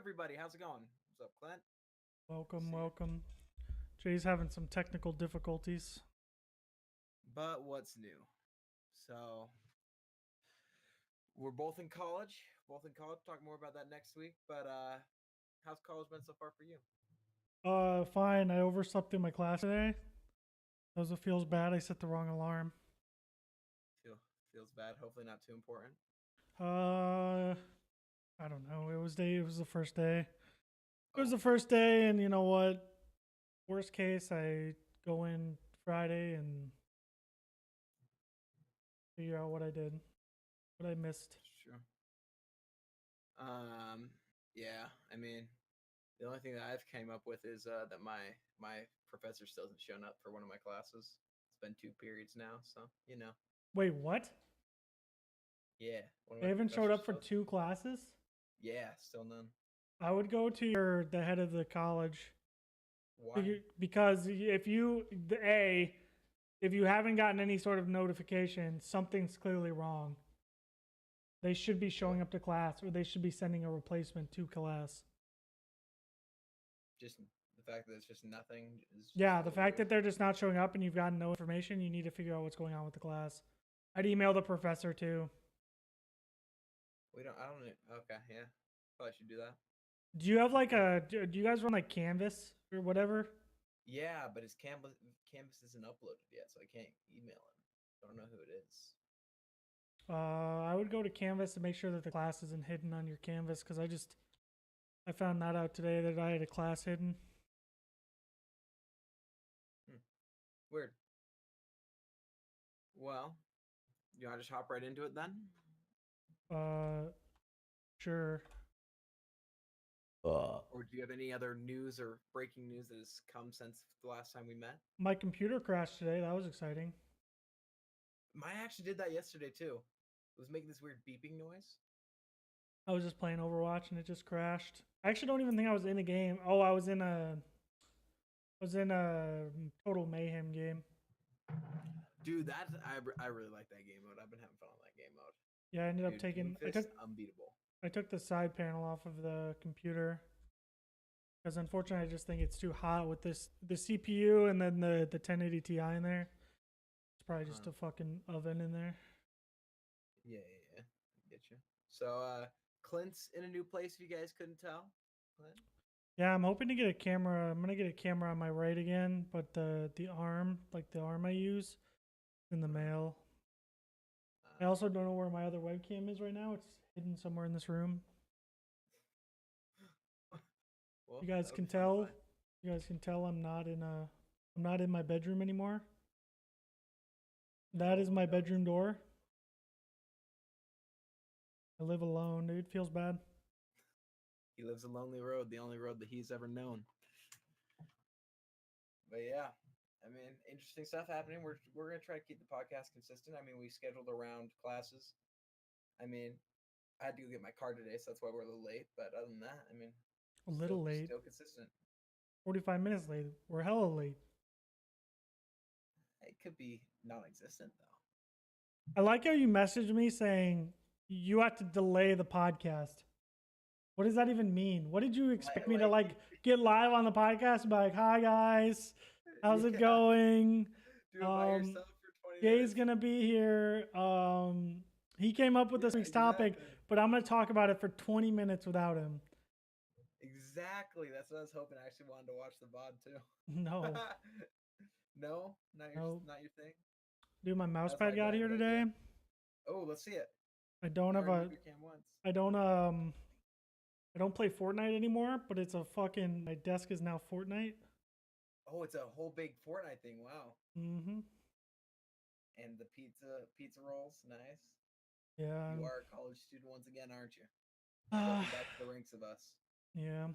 everybody. How's it going? What's up, Clint? Welcome, See you. welcome. Jay's having some technical difficulties. But what's new? So we're both in college. Talk more about that next week. But how's college been so far for you? Fine. I overslept in my class today. It feels bad. I set the wrong alarm. Feels bad. Hopefully not too important. I don't know. It was the first day. It was the first day, and you know what? Worst case, I go in Friday and figure out what I did, what I missed. Sure. Yeah. I mean, the only thing that I've came up with is that my professor still hasn't shown up for one of my classes. It's been 2 periods now, so you know. Wait, what? Yeah. They haven't showed up for 2 classes? Yeah, still none. I would go to the head of the college. Why? Because if you haven't gotten any sort of notification, something's clearly wrong. They should be showing up to class, or they should be sending a replacement to class. Just the fact that it's just nothing is just Yeah, the fact that they're just not showing up and you've gotten no information, you need to figure out what's going on with the class. I'd email the professor too. Okay, yeah. Probably should do that. Do you have do you guys run like Canvas or whatever? Yeah, but his Canvas isn't uploaded yet, so I can't email him. I don't know who it is. I would go to Canvas and make sure that the class isn't hidden on your Canvas, because I found that out today that I had a class hidden. Weird. Well, you want to just hop right into it then? Sure. Or do you have any other news or breaking news that has come since the last time we met? My computer crashed today. That was exciting. Mine actually did that yesterday too. It was making this weird beeping noise. I was just playing Overwatch and it just crashed. I actually don't even think I was in a game. Oh, I was in a Total Mayhem game. Dude, I really like that game mode. I've been having fun on that game mode. Yeah, I ended up taking unbeatable. I took the side panel off of the computer because unfortunately I just think it's too hot with the CPU and then the 1080 Ti in there. It's probably just a fucking oven in there. Yeah. I get you. So Clint's in a new place if you guys couldn't tell. Clint? Yeah, I'm hoping to get a camera. I'm gonna get a camera on my right again, but the arm I use, in the mail. I also don't know where my other webcam is right now. It's hidden somewhere in this room. Well, you guys can tell. You guys can tell I'm not in my bedroom anymore. That is my bedroom door. I live alone, dude. Feels bad. He lives a lonely road, the only road that he's ever known. But yeah, I mean, interesting stuff happening. We're gonna try to keep the podcast consistent. I mean, we scheduled around classes. I mean, I had to go get my car today, so that's why we're a little late. But other than that, I mean, a little late. Still consistent. 45 minutes late. We're hella late. It could be non-existent though. I like how you messaged me saying you have to delay the podcast. What does that even mean? What did you expect me to get live on the podcast and be like, "Hi guys, how's it going? Do it by yourself for 20 Jay's minutes. gonna be here. He came up with this week's topic, but I'm gonna talk about it for 20 minutes without him." Exactly. That's what I was hoping. I actually wanted to watch the VOD too. No. No, not your thing. Dude, my mouse pad got here today. Oh, let's see it. I don't play Fortnite anymore, but it's a fucking, my desk is now Fortnite. Oh, it's a whole big Fortnite thing. Wow. Mm-hmm. And the pizza rolls, nice. Yeah. You are a college student once again, aren't you? Welcome back to the ranks of us. Yeah.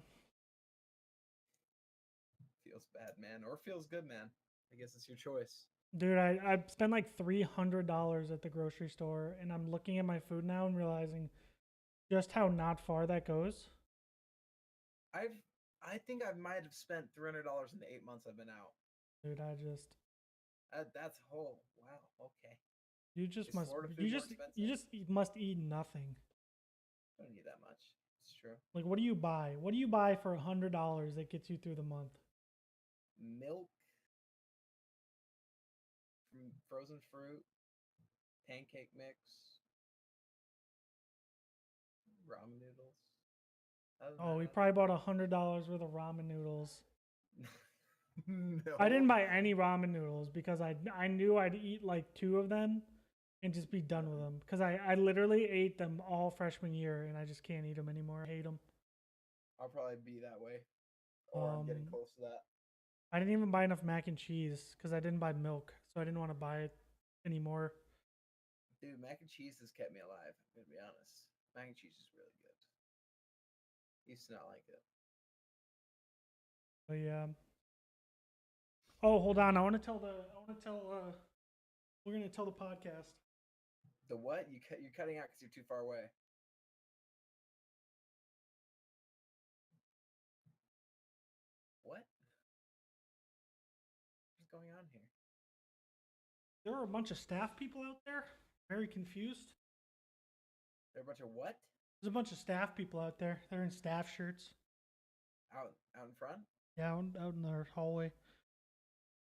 Feels bad, man, or feels good, man. I guess it's your choice. Dude, I spent like $300 at the grocery store, and I'm looking at my food now and realizing just how not far that goes. I think I might have spent $300 in the 8 months I've been out. Dude, that's whole. Wow. Okay. You just must eat nothing. Don't need that much. It's true. Like, what do you buy? What do you buy for $100 that gets you through the month? Milk, frozen fruit, pancake mix, ramen noodles. Oh, we probably bought $100 worth of ramen noodles. No. I didn't buy any ramen noodles because I knew I'd eat like 2 of them and just be done with them. Because I literally ate them all freshman year and I just can't eat them anymore. I hate them. I'll probably be that way. Or I'm getting close to that. I didn't even buy enough mac and cheese because I didn't buy milk. So I didn't want to buy it anymore. Dude, mac and cheese has kept me alive. I'm going to be honest. Mac and cheese is really good. Used to not like it. But yeah. Oh, hold on. We're gonna tell the podcast. The what? You're cutting out because you're too far away. What? What's going on here? There are a bunch of staff people out there. Very confused. There are a bunch of what? There's a bunch of staff people out there. They're in staff shirts. Out in front? Yeah, out in our hallway.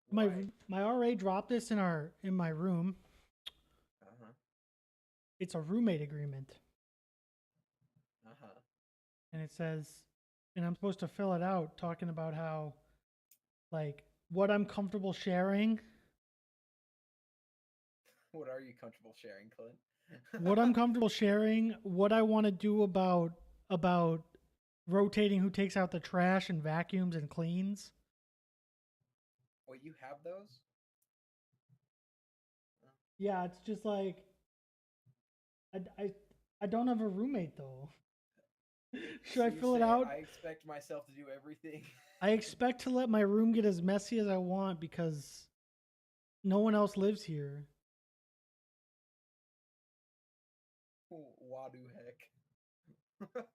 Why? My RA dropped this in my room. Uh-huh. It's a roommate agreement. Uh-huh. And it says, and I'm supposed to fill it out talking about how, like, what I'm comfortable sharing. What are you comfortable sharing, Clint? What I'm comfortable sharing, what I want to do about rotating who takes out the trash and vacuums and cleans. Wait, you have those? Yeah, it's just like I don't have a roommate though. Should So I fill it out? I expect myself to do everything. I expect to let my room get as messy as I want because no one else lives here. Wadu heck.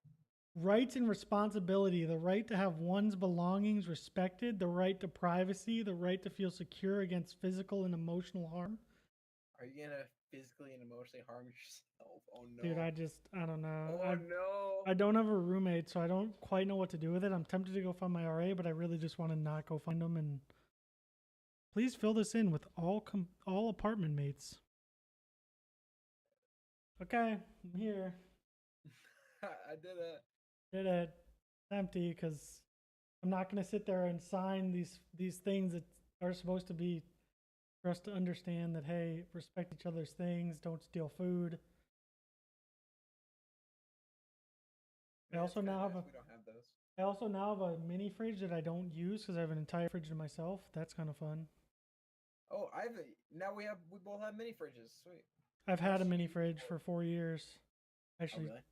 Rights and responsibility, the right to have one's belongings respected, the right to privacy, the right to feel secure against physical and emotional harm. Are you gonna physically and emotionally harm yourself? Oh no. Dude, I don't know. Oh no. I don't have a roommate, so I don't quite know what to do with it. I'm tempted to go find my RA, but I really just want to not go find them. And please fill this in with all apartment mates. Okay, I'm here. I did it. Did it. It's empty because I'm not going to sit there and sign these things that are supposed to be for us to understand that, hey, respect each other's things, don't steal food. I also now have we don't have those. I also now have a mini fridge that I don't use because I have an entire fridge to myself. That's kind of fun. Oh, now we both have mini fridges. Sweet. I've had a mini fridge for 4 years. Actually, really?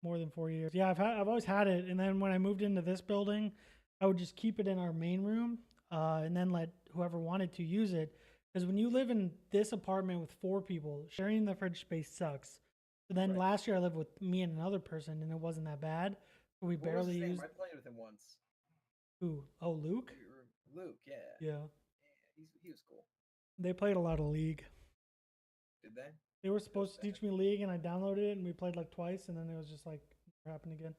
more than 4 years. Yeah, I've always had it. And then when I moved into this building, I would just keep it in our main room, and then let whoever wanted to use it. Because when you live in this apartment with 4 people, sharing the fridge space sucks. So then last year I lived with me and another person, and it wasn't that bad. But we barely used. I played with him once. Who? Oh, Luke. Luke, yeah. Yeah. He was cool. They played a lot of League. Did they? They were supposed to teach me League, and I downloaded it, and we played like twice, and then it was just like, never happened again.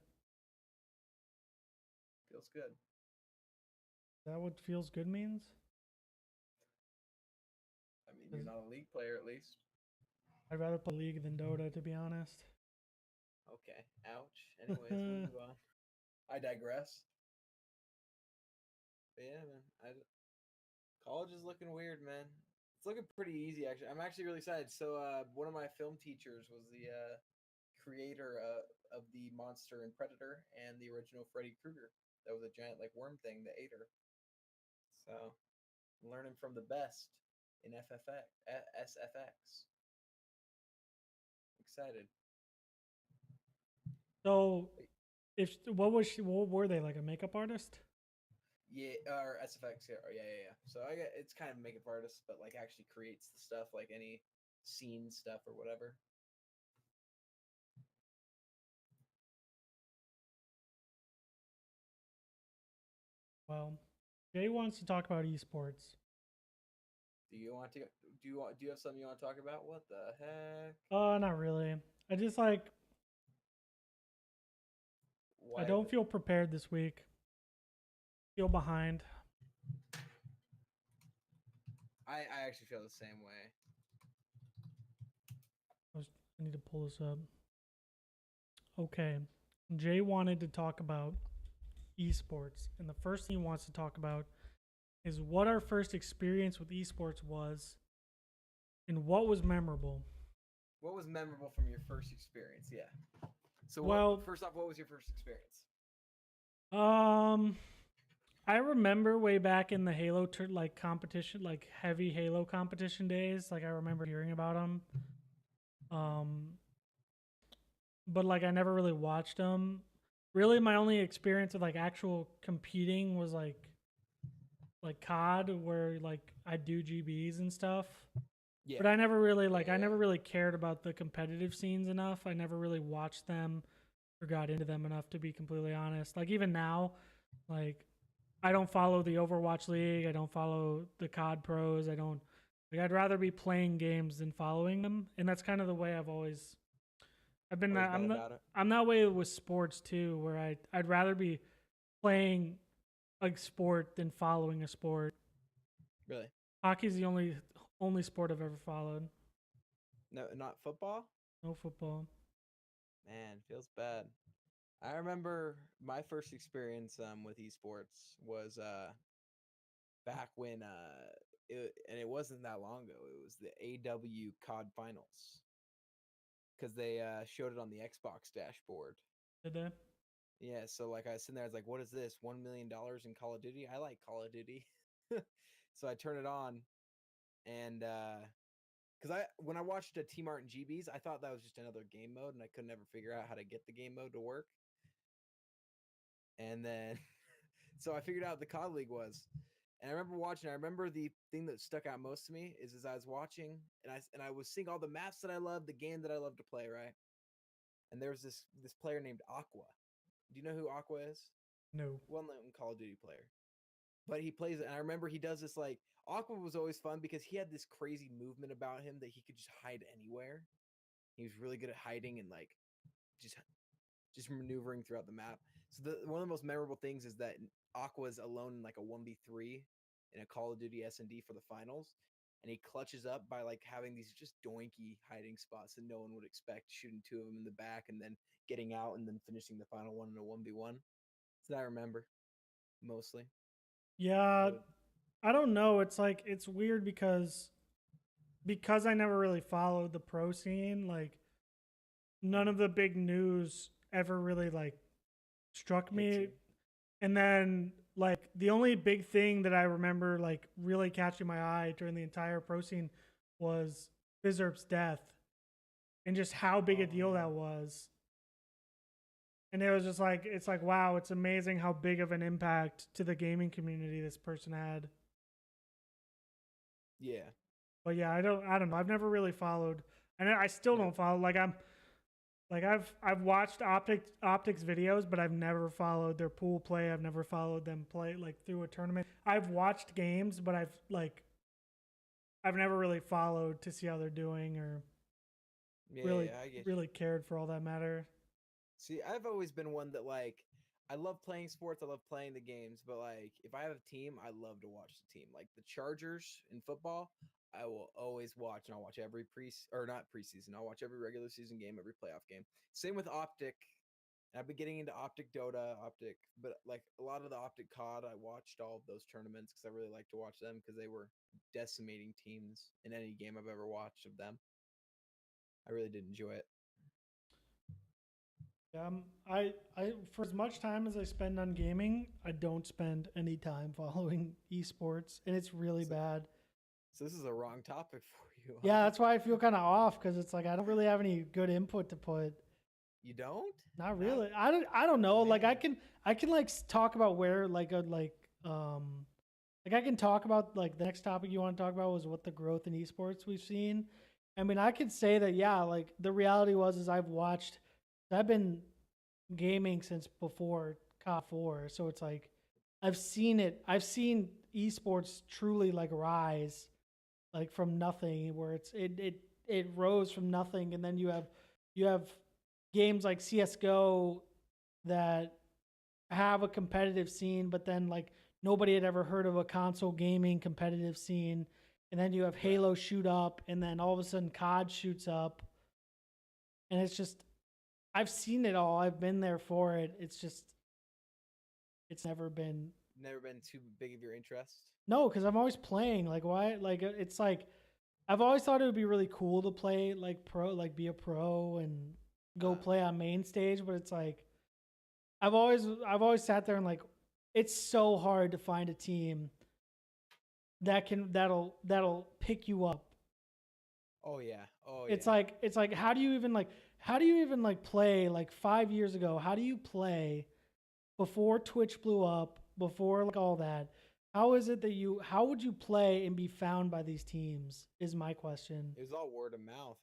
Feels good. Is that what feels good means? I mean, you're not a League player, at least. I'd rather play League than Dota, to be honest. Okay. Ouch. Anyways, we'll move on. I digress. But yeah, man. College is looking weird, man. It's looking pretty easy, actually. I'm actually really excited. So, one of my film teachers was the creator of the Monster and Predator and the original Freddy Krueger. That was a giant, like, worm thing that ate her. So, I'm learning from the best in SFX. Excited. So, what were they, like a makeup artist? Yeah, or SFX, yeah. So it's kind of a makeup artist, but like actually creates the stuff, like any scene stuff or whatever. Well, Jay wants to talk about eSports. Do you have something you want to talk about? What the heck? Not really. I just I don't feel prepared this week. Feel behind. I actually feel the same way. I need to pull this up. Okay. Jay wanted to talk about eSports, and the first thing he wants to talk about is what our first experience with eSports was and what was memorable. What was memorable from your first experience? Yeah. So, first off, what was your first experience? I remember way back in the Halo competition, like heavy Halo competition days. Like I remember hearing about them. But like I never really watched them. Really, my only experience with like actual competing was like COD, where like I do GBs and stuff. Yeah. But I never really I never really cared about the competitive scenes enough. I never really watched them or got into them enough, to be completely honest. Like even now, like I don't follow the Overwatch League. I don't follow the COD pros. I don't like. I'd rather be playing games than following them, and that's kind of the way I've been. I'm that way with sports too, where I'd rather be playing a sport than following a sport. Really? Hockey's the only sport I've ever followed. No, not football? No football. Man, feels bad. I remember my first experience with esports was back when and it wasn't that long ago. It was the AW COD finals. Because they showed it on the Xbox dashboard. Did they? Yeah, so like I was sitting there, I was like, what is this? $1 million in Call of Duty? I like Call of Duty. So I turn it on, and because when I watched Team Art and GBs, I thought that was just another game mode, and I could never figure out how to get the game mode to work. And then, so I figured out what the COD League was. And I remember watching. I remember the thing that stuck out most to me is I was watching, and I was seeing all the maps that I love, the game that I love to play, right? And there was this player named Aqua. Do you know who Aqua is? No. Well-known Call of Duty player. But he plays it, and I remember he does this, like, Aqua was always fun because he had this crazy movement about him that he could just hide anywhere. He was really good at hiding and, like, just maneuvering throughout the map. So one of the most memorable things is that Aqua is alone in, like, a 1v3 in a Call of Duty S&D for the finals. And he clutches up by like having these just doinky hiding spots that no one would expect, shooting two of them in the back and then getting out and then finishing the final one in a 1v1. So I remember mostly. Yeah, I don't know. It's like it's weird because I never really followed the pro scene. Like none of the big news ever really like struck me. And then like the only big thing that I remember like really catching my eye during the entire pro scene was Fizzerp's death and just how big a deal that was. And it was just like, it's like, wow, it's amazing how big of an impact to the gaming community this person had. Yeah. But yeah, I don't know. I've never really followed, and I still don't follow. Like I've watched Optics videos, but I've never followed their pool play. I've never followed them play like through a tournament. I've watched games, but I've never really followed to see how they're doing or really cared for all that matter. See, I've always been one that like I love playing sports, I love playing the games, but like if I have a team, I love to watch the team. Like the Chargers in football, I will always watch, and I'll watch every not preseason. I'll watch every regular season game, every playoff game. Same with Optic. I've been getting into Optic Dota, but like a lot of the Optic COD, I watched all of those tournaments because I really like to watch them because they were decimating teams in any game I've ever watched of them. I really did enjoy it. I for as much time as I spend on gaming, I don't spend any time following esports, and it's really bad. So this is a wrong topic for you. Yeah, that's why I feel kind of off because it's like I don't really have any good input to put. You don't? Not really. I don't know. Man. Like I can like talk about where like I can talk about like the next topic you want to talk about was what the growth in esports we've seen. I mean, I could say that like the reality is I've been gaming since before COD 4, so it's like I've seen it. I've seen esports truly like rise, like from nothing, where it rose from nothing, and then you have games like CS:GO that have a competitive scene, but then like nobody had ever heard of a console gaming competitive scene. And then you have Halo shoot up, and then all of a sudden COD shoots up. And it's just, I've seen it all. I've been there for it. It's just, it's never been. Never been too big of your interest? No, because I'm always playing. Like, why? Like, it's like, I've always thought it would be really cool to play like pro, like be a pro and go play on main stage. But it's like, I've always sat there and like, it's so hard to find a team that'll pick you up. Oh yeah. Oh It's yeah. like how do you even like play like 5 years ago? How do you play before Twitch blew up, before like all that? How would you play and be found by these teams is my question. It was all word of mouth.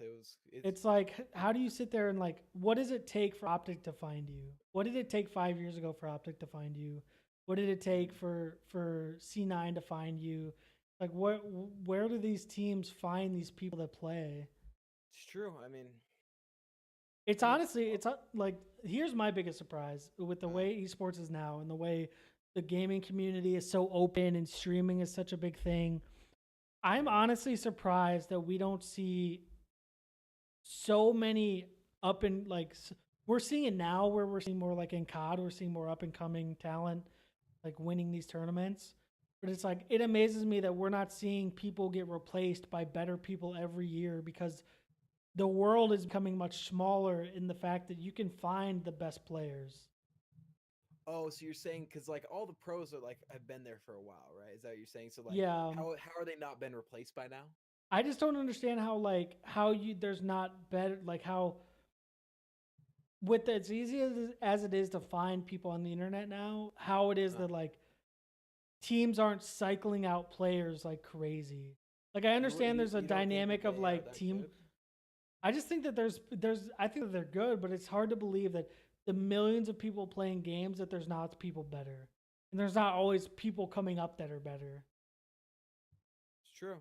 It's like, how do you sit there and like, what does it take for Optic to find you? What did it take 5 years ago for Optic to find you? What did it take for C9 to find you? Like, where do these teams find these people that play? It's true. I mean, It's honestly, it's like, here's my biggest surprise with the way esports is now and the way the gaming community is so open and streaming is such a big thing. I'm honestly surprised that we don't see so many up and like, we're seeing it now where we're seeing more like in COD, we're seeing more up and coming talent like winning these tournaments. But it's like, it amazes me that we're not seeing people get replaced by better people every year because the world is becoming much smaller in the fact that you can find the best players. oh, so you're saying because like all the pros are like have been there for a while, right? Is that what you're saying? So like, Yeah. how are they not been replaced by now? I just don't understand how you there's not better like how with as easy as it is to find people on the internet now, how it is that like teams aren't cycling out players like crazy. Like I understand there's a dynamic of like team. Good? I just think that there's I think that they're good, but it's hard to believe that the millions of people playing games that there's not people better. And there's not always people coming up that are better. It's true.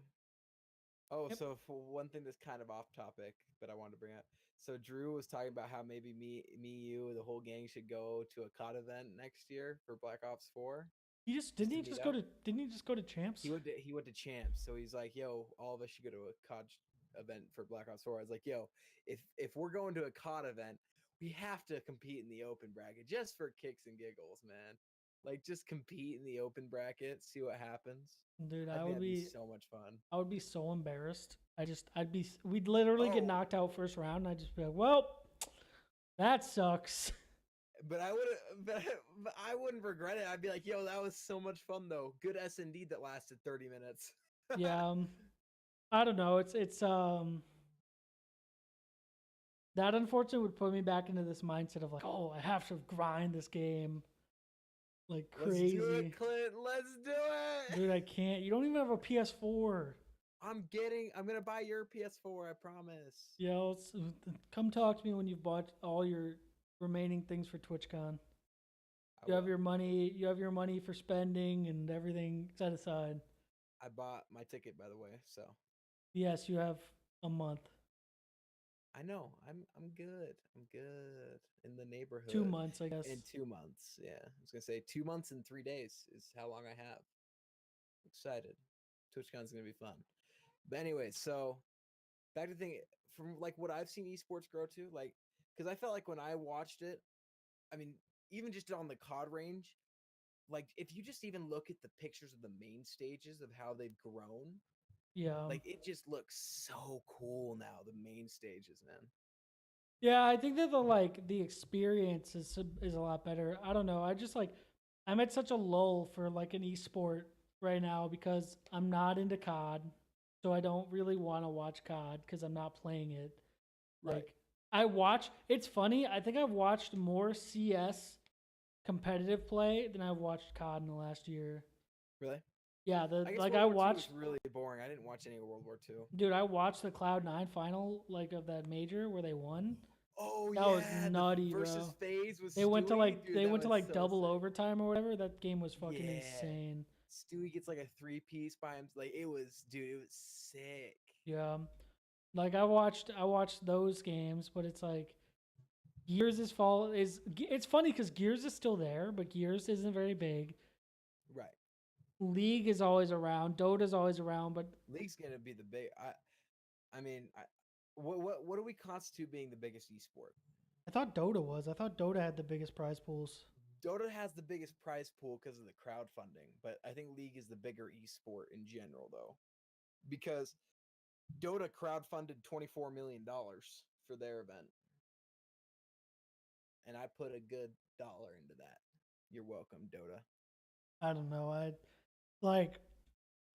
Oh, Yep. so for one thing that's kind of off topic, but I wanted to bring up. So Drew was talking about how maybe you, the whole gang should go to a COD event next year for Black Ops 4. He just Just didn't to he meet just go up. to didn't he just go to champs? He went to Champs, so he's like, "Yo, all of us should go to a COD event for Black Ops 4." I was like, "Yo, if we're going to a COD event, we have to compete in the open bracket just for kicks and giggles, man. Like, just compete in the open bracket, see what happens. Dude, I think that'd be so much fun." I would be so embarrassed. We'd literally get Oh, knocked out first round and I'd just be like, well, that sucks. but I would, but I wouldn't regret it. I'd be like, "Yo, that was so much fun, though. Good S&D that lasted 30 minutes." Yeah. I don't know. That unfortunately would put me back into this mindset of like, oh, I have to grind this game like crazy. Let's do it, Clint. Let's do it. Dude, I can't. You don't even have a PS4. I'm gonna buy your PS4, I promise. Yeah, come talk to me when you've bought all your remaining things for TwitchCon. I will. You have your money for spending and everything set aside. I bought my ticket, by the way, so Yes, you have a month. I know. I'm good. I'm good in the neighborhood. 2 months, I guess. In 2 months, yeah. I was gonna say 2 months and 3 days is how long I have. I'm excited. TwitchCon's gonna be fun. But anyway, so back to the thing from like what I've seen esports grow to, like, because I felt like when I watched it, I mean, even just on the COD range, like if you just even look at the pictures of the main stages of how they've grown, Yeah. like it just looks so cool now. The main stages, man. Yeah, I think that the experience is a lot better. I don't know. I just like I'm at such a lull for like an esport right now because I'm not into COD, so I don't really want to watch COD because I'm not playing it. Right. Like it's funny. I think I've watched more CS competitive play than I've watched COD in the last year. Really? Yeah, I guess World War II was really boring. I didn't watch any of World War II. dude, I watched the Cloud9 final like of that major where they won. Oh That was nutty, the versus bro. phase was They went to like dude, they went to like so double sick. overtime or whatever. That game was fucking Yeah. insane. Stewie gets like a 3-piece by him. Like it was sick. Yeah. Like I watched those games, but it's like Gears is fall is it's funny because Gears is still there, but Gears isn't very big. Right. League is always around. Dota's always around, but League's gonna be the big. I mean, what do we constitute being the biggest esport? I thought Dota was. I thought Dota had the biggest prize pools. Dota has the biggest prize pool because of the crowdfunding, but I think League is the bigger esport in general, though, because Dota crowdfunded $24 million for their event, and I put a good dollar into that. You're welcome, Dota. I don't know. Like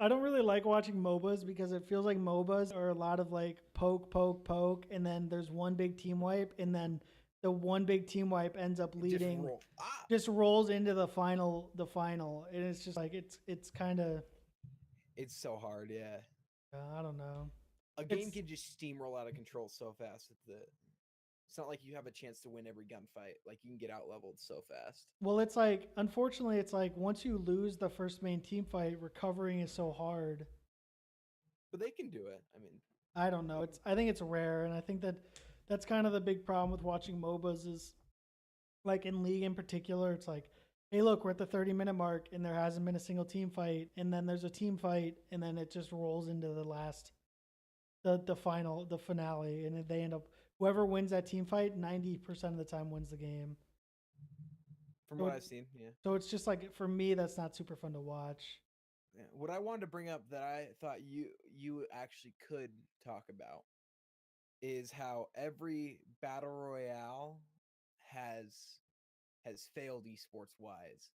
I don't really like watching MOBAs because it feels like MOBAs are a lot of like poke, poke, poke, and then there's one big team wipe, and then the one big team wipe ends up leading, just rolls into the final, and it's just like it's kind of. It's so hard, yeah. I don't know. A game can just steamroll out of control so fast with the. It's not like you have a chance to win every gunfight. Like you can get out leveled so fast. Well, it's like unfortunately, it's like once you lose the first main team fight, recovering is so hard. But they can do it. I mean, I don't know. I think it's rare, and I think that's kind of the big problem with watching MOBAs is like in League in particular. It's like, hey, look, we're at the 30-minute mark, and there hasn't been a single team fight, and then there's a team fight, and then it just rolls into the last, the final, the finale, and they end up. Whoever wins that team fight, 90% of the time wins the game. From what I've seen, yeah. So it's just like, for me, that's not super fun to watch. Yeah. What I wanted to bring up that I thought you actually could talk about is how every battle royale has failed esports wise.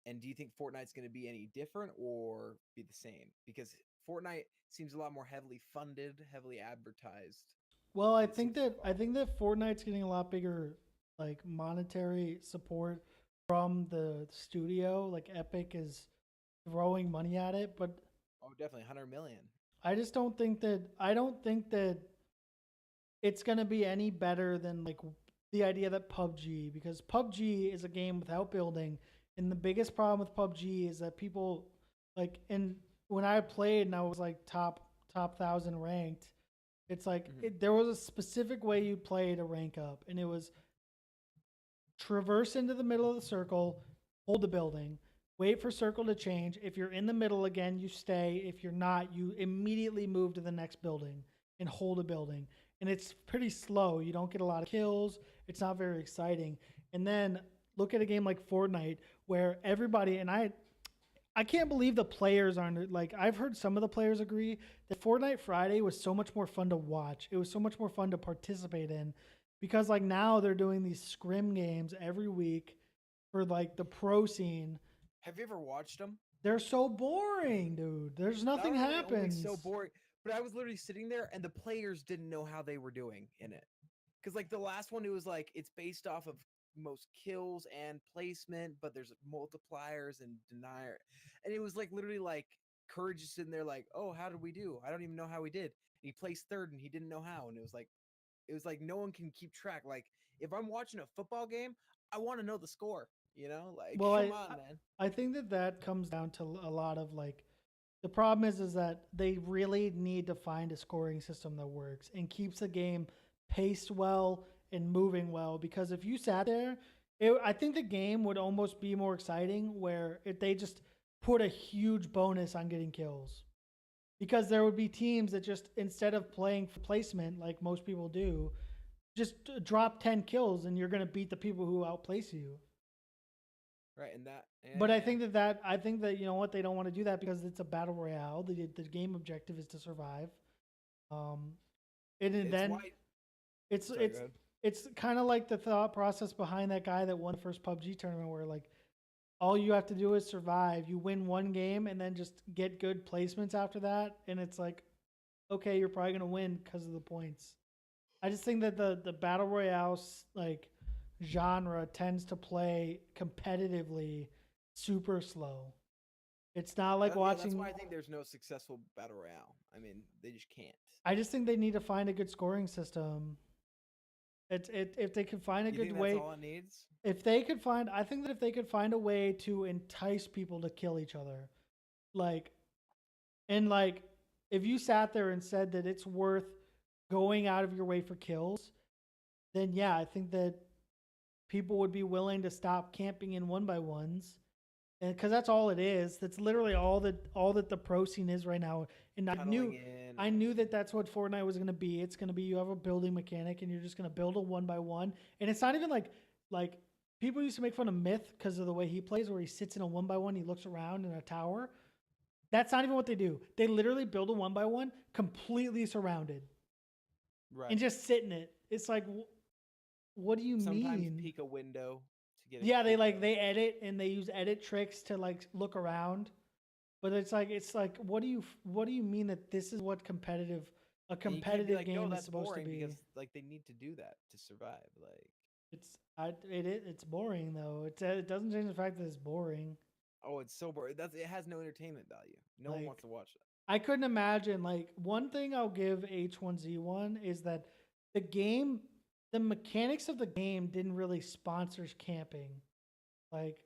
And do you think Fortnite's going to be any different or be the same? Because Fortnite seems a lot more heavily funded, heavily advertised. Well, I think that Fortnite's getting a lot bigger like monetary support from the studio. Like Epic is throwing money at it, but definitely 100 million. I don't think that it's going to be any better than like the idea that PUBG, because PUBG is a game without building, and the biggest problem with PUBG is that people like, and when I played and I was like top 1,000 ranked, it's like there was a specific way you play to rank up, and it was traverse into the middle of the circle, hold the building, wait for circle to change. If you're in the middle again, you stay. If you're not, you immediately move to the next building and hold a building. And it's pretty slow. You don't get a lot of kills. It's not very exciting. And then look at a game like Fortnite where everybody, and I can't believe the players aren't, like, I've heard some of the players agree that Fortnite Friday was so much more fun to watch. It was so much more fun to participate in because, like, now they're doing these scrim games every week for, like, the pro scene. Have you ever watched them? They're so boring, dude. There's nothing happens. So boring. But I was literally sitting there, and the players didn't know how they were doing in it. Because, like, the last one, it was like, it's based off of most kills and placement, but there's multipliers and denier. And it was like literally like Courage is sitting there like, oh, how did we do? I don't even know how we did. And he placed third and he didn't know how. And it was like no one can keep track. Like if I'm watching a football game, I want to know the score, you know? Like, well, come on, man. I think that comes down to a lot of like, the problem is that they really need to find a scoring system that works and keeps the game paced well and moving well, because if you sat there, I think the game would almost be more exciting where if they just put a huge bonus on getting kills, because there would be teams that just, instead of playing for placement like most people do, just drop 10 kills and you're going to beat the people who outplace you. Right, and that. Yeah, but I think that you know what, they don't want to do that because it's a battle royale. The game objective is to survive. It's kind of like the thought process behind that guy that won the first PUBG tournament, where like all you have to do is survive. You win one game and then just get good placements after that, and it's like, okay, you're probably gonna win because of the points. I just think that the battle royale like genre tends to play competitively super slow. It's not like watching. That's why I think there's no successful battle royale. I mean, they just can't. I just think they need to find a good scoring system. If they could find a good way, that's all it needs? I think that if they could find a way to entice people to kill each other, like, if you sat there and said that it's worth going out of your way for kills, then yeah, I think that people would be willing to stop camping in 1x1s, and because that's all it is. That's literally all that the pro scene is right now. And I knew that that's what Fortnite was gonna be. It's gonna be you have a building mechanic and you're just gonna build a 1x1, and it's not even like people used to make fun of Myth because of the way he plays, where he sits in a 1x1, he looks around in a tower. That's not even what they do. They literally build a 1x1 completely surrounded right. and just sit in it. It's like, what do you Sometimes mean? peek a window to get. Yeah, they edit and they use edit tricks to like look around, but it's like what do you mean that this is what a competitive game is supposed to be? Because like they need to do that to survive. Like it's boring though. It doesn't change the fact that it's boring. oh, it's so boring. It has no entertainment value. No one wants to watch that. I couldn't imagine. Like, one thing I'll give H1Z1 is that the mechanics of the game didn't really sponsor camping. Like,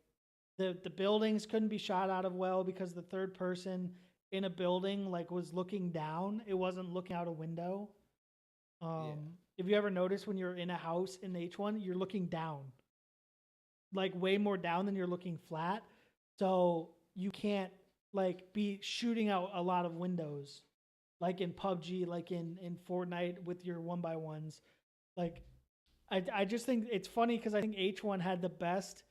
the buildings couldn't be shot out of well because the third person in a building like was looking down. It wasn't looking out a window. If you ever notice when you're in a house in H1, you're looking down, like way more down than you're looking flat. So you can't like be shooting out a lot of windows, like in PUBG, like in Fortnite with your 1x1s. Like I just think it's funny because I think H1 had the best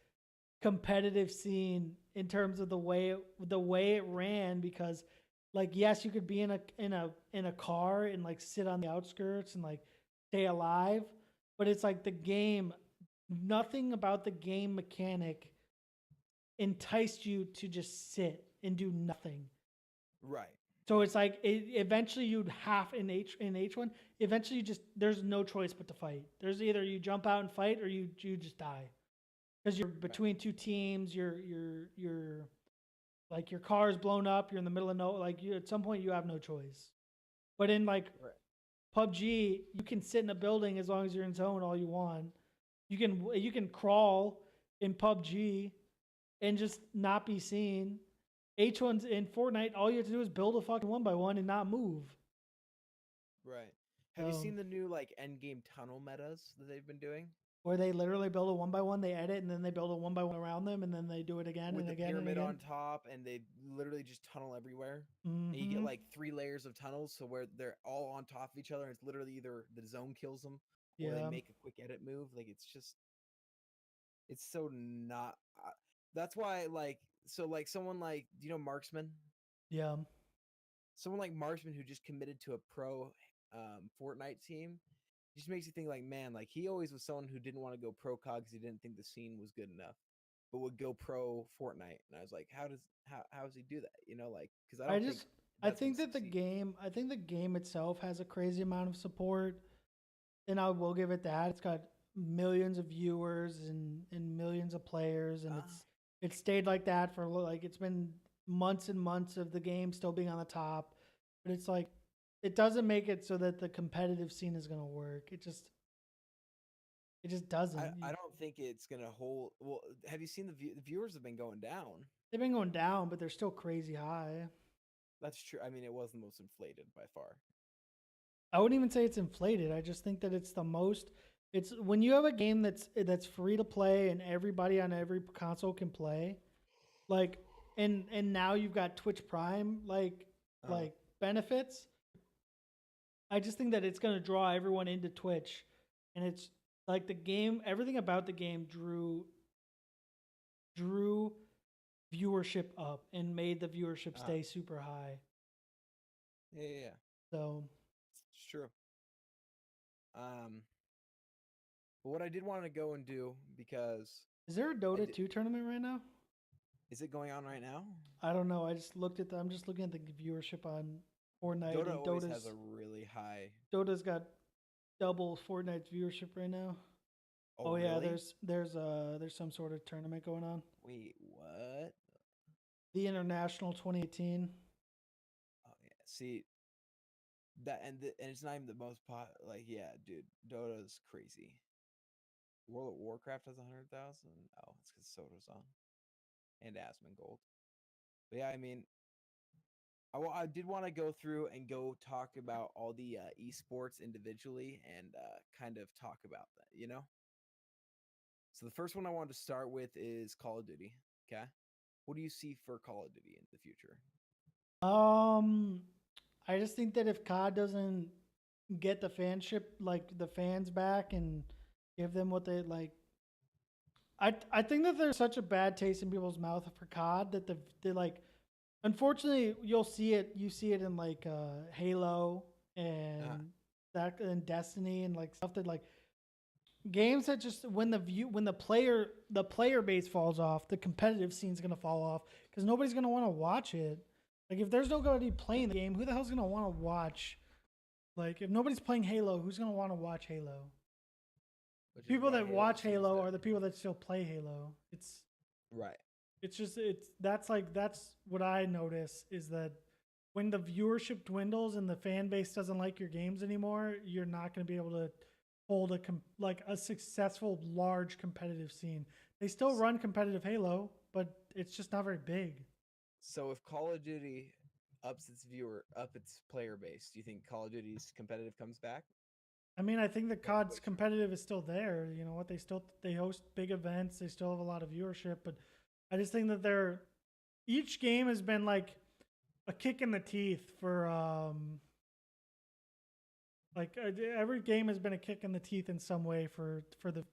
competitive scene in terms of the way it ran, because like yes, you could be in a car and like sit on the outskirts and like stay alive, but it's like the game, nothing about the game mechanic enticed you to just sit and do nothing. Right. So it's like eventually you'd have in H1. Eventually, there's no choice but to fight. There's either you jump out and fight or you just die, because you're between two teams. You're like your car is blown up. You're in the middle of at some point you have no choice. But in like PUBG, you can sit in a building as long as you're in zone all you want. You can crawl in PUBG and just not be seen. H1's in Fortnite, all you have to do is build a fucking 1x1 and not move. Right. Have you seen the new like end game tunnel metas that they've been doing? Where they literally build a 1x1, they edit, and then they build a 1x1 around them, and then they do it again with and the again pyramid and again. on top, and they literally just tunnel everywhere. Mm-hmm. And you get like 3 layers of tunnels, so where they're all on top of each other, and it's literally either the zone kills them or they make a quick edit move. Like it's so not. That's why like someone like, do you know Marksman? Yeah. Someone like Marksman who just committed to a pro Fortnite team just makes you think like, man, like he always was someone who didn't want to go pro COD because he didn't think the scene was good enough, but would go pro Fortnite. And I was like, how does he do that? You know, like because I think that the game itself has a crazy amount of support, and I will give it that. It's got millions of viewers and millions of players, and it's stayed like that for like it's been months and months of the game still being on the top. But it's like it doesn't make it so that the competitive scene is going to work. It just doesn't. I don't think it's gonna hold. Well, have you seen the viewers have been going down? They've been going down, but they're still crazy high. That's true. I mean, it was the most inflated by far. I wouldn't even say it's inflated. I just think that it's the most. It's when you have a game that's free to play and everybody on every console can play, like, and now you've got Twitch Prime like benefits. I just think that it's gonna draw everyone into Twitch, and it's like the game. Everything about the game drew viewership up and made the viewership stay super high. Yeah. So it's true. But what I did want to go and do, because is there a Dota 2 tournament right now? Is it going on right now? I don't know. I'm just looking at the viewership on Fortnite. Dota and always has a really high. Dota's got double Fortnite's viewership right now. Oh really? Yeah, there's some sort of tournament going on. Wait, what? The International 2018. Oh yeah, see that, and it's not even the most like, yeah, dude, Dota's crazy. World of Warcraft has 100,000. Oh, it's because Soda's on, and Asmongold. But yeah, I mean, I did want to go through and go talk about all the esports individually and kind of talk about that, you know. So the first one I wanted to start with is Call of Duty. Okay. What do you see for Call of Duty in the future? I just think that if COD doesn't get the fanship, like the fans back, and give them what they like, I think that there's such a bad taste in people's mouth for COD that they like. Unfortunately, you'll see it. You see it in like Halo and that and Destiny and like stuff that like games that just when the player base falls off, the competitive scene's gonna fall off because nobody's gonna want to watch it. Like if there's nobody playing the game, who the hell's gonna want to watch? Like if nobody's playing Halo, who's gonna want to watch Halo? People that watch Halo are the people that still play Halo. It's right. That's what I notice is that when the viewership dwindles and the fan base doesn't like your games anymore, you're not going to be able to hold a successful large competitive scene. They still run competitive Halo, but it's just not very big. So if Call of Duty ups its player base, do you think Call of Duty's competitive comes back? I mean, I think the COD's competitive is still there. You know what? They host big events. They still have a lot of viewership, but I just think that each game has been like a kick in the teeth for every game has been a kick in the teeth in some way for the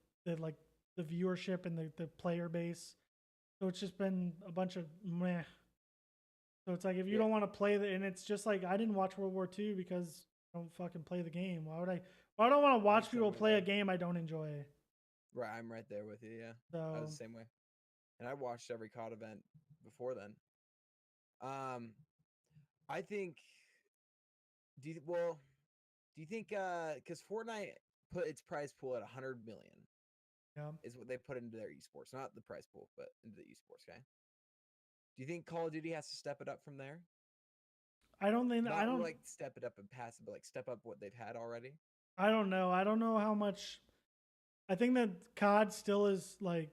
viewership and the player base. So it's just been a bunch of meh. So it's like if you don't want to play and it's just like I didn't watch World War II because I don't fucking play the game. Why would I want to watch people play a game I don't enjoy? Right, I'm right there with you. Yeah, so I was the same way. And I watched every COD event before then. I think. Do you think? Because Fortnite put its prize pool at 100 million. Yeah, is what they put into their esports, not the prize pool, but into the esports. Okay. Do you think Call of Duty has to step it up from there? I don't think. Not I don't like step it up and pass it, but like step up what they've had already. I don't know. I don't know how much. I think that COD still is like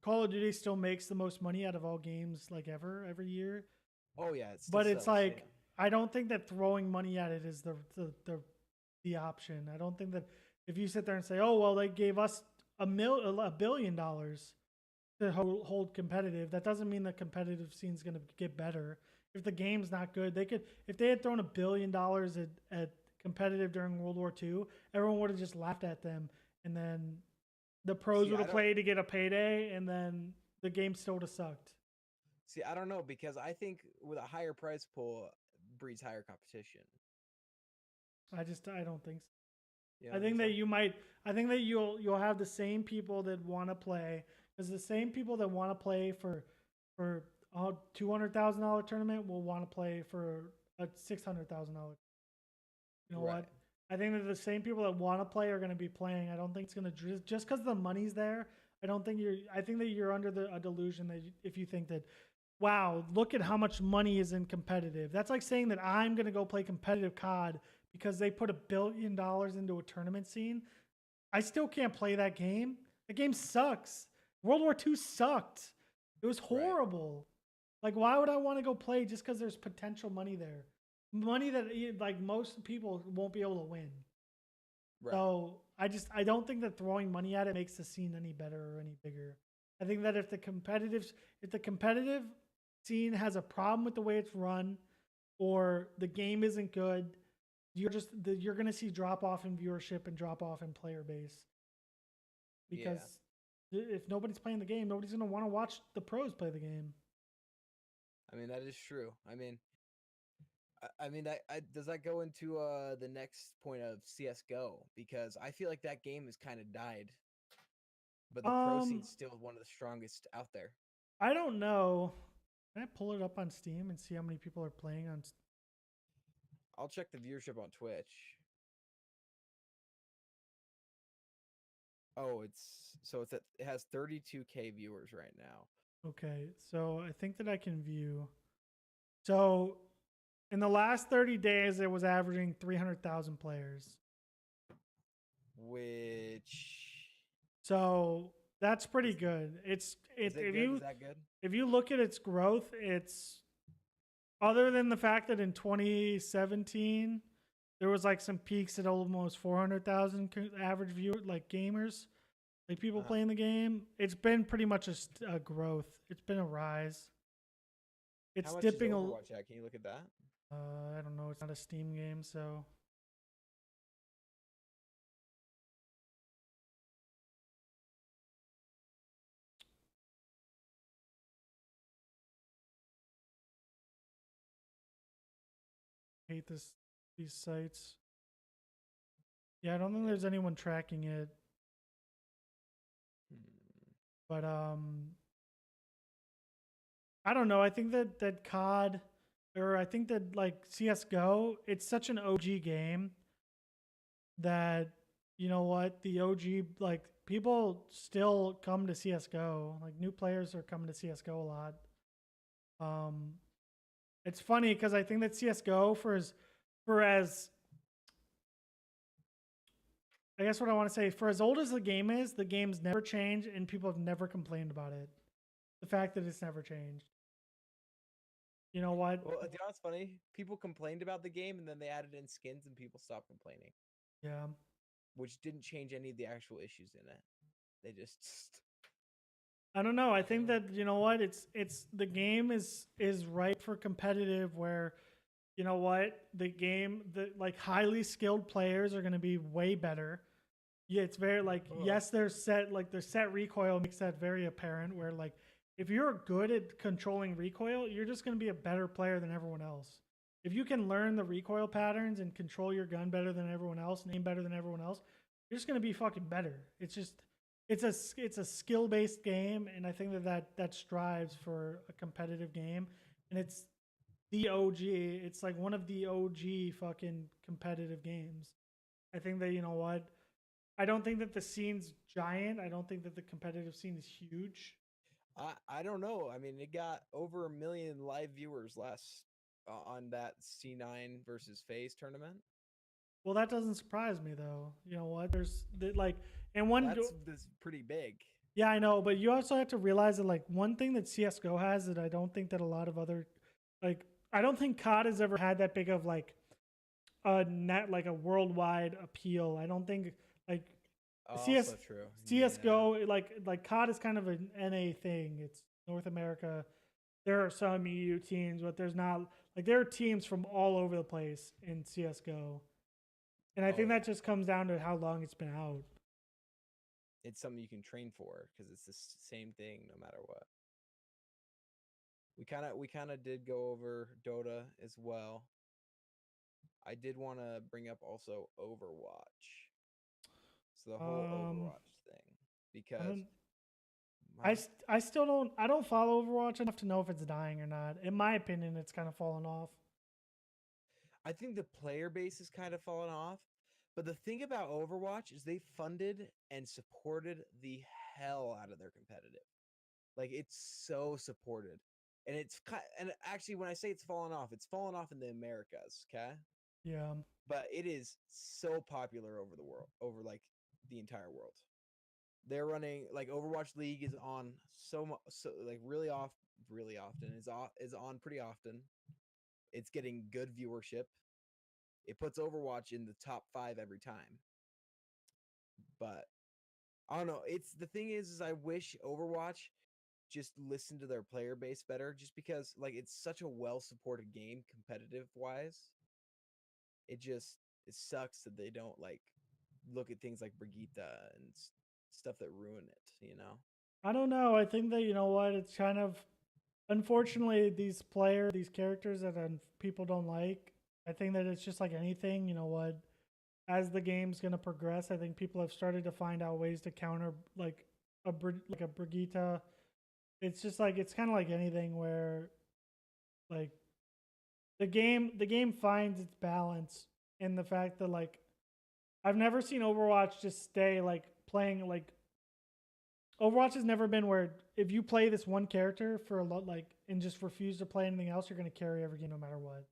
Call of Duty still makes the most money out of all games like every year. Oh yeah, it's like I don't think that throwing money at it is the option. I don't think that if you sit there and say, "Oh well, they gave us $1 billion to hold competitive," that doesn't mean the competitive scene's going to get better. If the game's not good, if they had thrown $1 billion at competitive during World War II, everyone would have just laughed at them, and then the pros would have played to get a payday, and then the game still would have sucked. See, I don't know, because I think with a higher prize pool breeds higher competition. I don't think so. I think that you might. I think that you'll have the same people that want to play, because the same people that want to play for a $200,000 tournament will want to play for a $600,000. You know what? I think that the same people that want to play are going to be playing. I don't think it's going to just because the money's there. I think that you're under a delusion that if you think that, wow, look at how much money is in competitive. That's like saying that I'm going to go play competitive COD because they put $1 billion into a tournament scene. I still can't play that game. The game sucks. World War II sucked. It was horrible. Like, why would I want to go play just because there's potential money there? Money that like most people won't be able to win. Right. So I don't think that throwing money at it makes the scene any better or any bigger. I think that if the competitive scene has a problem with the way it's run, or the game isn't good, you're going to see drop off in viewership and drop off in player base. Because if nobody's playing the game, nobody's going to want to watch the pros play the game. I mean, that is true. I mean, does that go into the next point of CS:GO? Because I feel like that game has kind of died, but the pro scene's still one of the strongest out there. I don't know. Can I pull it up on Steam and see how many people are playing on? I'll check the viewership on Twitch. Oh, it has 32K viewers right now. Okay, so I think that I can view. So in the last 30 days, it was averaging 300,000 players. So that's pretty good. Is that good? If you look at its growth, it's other than the fact that in 2017 there was like some peaks at almost 400,000 average viewer like gamers. Like people playing the game, it's been pretty much a growth. It's been a rise. It's How much dipping is a. Overwatch at? Can you look at that? I don't know. It's not a Steam game, so. I hate these sites. Yeah, I don't think there's anyone tracking it. But I don't know. I think that COD, or I think that like CS:GO, it's such an OG game that you know what, the OG, like people still come to CS:GO. Like new players are coming to CS:GO a lot. Um, it's funny because I think that CS:GO for as I guess what I want to say, for as old as the game is, the game's never changed and people have never complained about it. The fact that it's never changed. You know what? Well, you know what's funny? People complained about the game, and then they added in skins, and people stopped complaining. Yeah. Which didn't change any of the actual issues in it. They just. I don't know. I think that you know what? It's the game is ripe for competitive where you know what? The like highly skilled players are going to be way better. Yeah, it's very like yes, their set recoil makes that very apparent where like if you're good at controlling recoil, you're just going to be a better player than everyone else. If you can learn the recoil patterns and control your gun better than everyone else and aim better than everyone else, you're just going to be fucking better. It's just it's a skill-based game, and I think that strives for a competitive game, and it's the OG. It's like one of the OG fucking competitive games. I think that you know what? I don't think that the scene's giant. I don't think that the competitive scene is huge. I don't know. I mean, it got over 1 million live viewers last on that C9 versus FaZe tournament. Well, that doesn't surprise me though. You know what? There's like, and one that's pretty big. Yeah, I know, but you also have to realize that like one thing that CS:GO has that I don't think that a lot of other, like, I don't think COD has ever had that big of like a net like a worldwide appeal. I don't think like Also true. CS:GO like COD is kind of an NA thing. It's North America. There are some EU teams, but there's not like there are teams from all over the place in CS:GO. And I think that just comes down to how long it's been out. It's something you can train for because it's the same thing no matter what. We kind of did go over Dota as well. I did want to bring up also Overwatch. So the whole Overwatch thing because I still don't follow Overwatch enough to know if it's dying or not. In my opinion, it's kind of fallen off. I think the player base has kind of fallen off. But the thing about Overwatch is they funded and supported the hell out of their competitive. Like it's so supported. And actually when I say it's fallen off in the Americas, okay? Yeah. But it is so popular over the world, over like the entire world. They're running like Overwatch League is on so like really often is on pretty often. It's getting good viewership. It puts Overwatch in the top 5 every time. But I don't know. It's the thing is I wish Overwatch just listened to their player base better, just because like it's such a well supported game competitive wise. It sucks that they don't like look at things like Brigitte and stuff that ruin it, you know? I don't know. I think that, you know what, it's kind of, unfortunately, these characters that people don't like, I think that it's just like anything, you know what, as the game's going to progress, I think people have started to find out ways to counter like a Brigitte. It's just like, it's kind of like anything where like the game finds its balance in the fact that like I've never seen Overwatch just stay like playing like Overwatch has never been where if you play this one character for a lot like and just refuse to play anything else, you're gonna carry every game no matter what.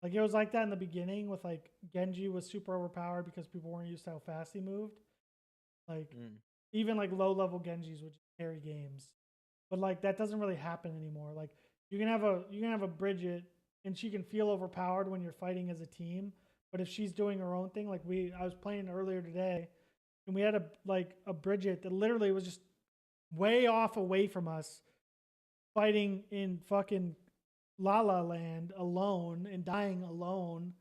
Like it was like that in the beginning with like Genji was super overpowered because people weren't used to how fast he moved. Like even like low level Genjis would just carry games. But like that doesn't really happen anymore. Like you can have a Bridget and she can feel overpowered when you're fighting as a team. But if she's doing her own thing, like I was playing earlier today and we had a Bridget that literally was just way off away from us, fighting in fucking La La Land alone and dying alone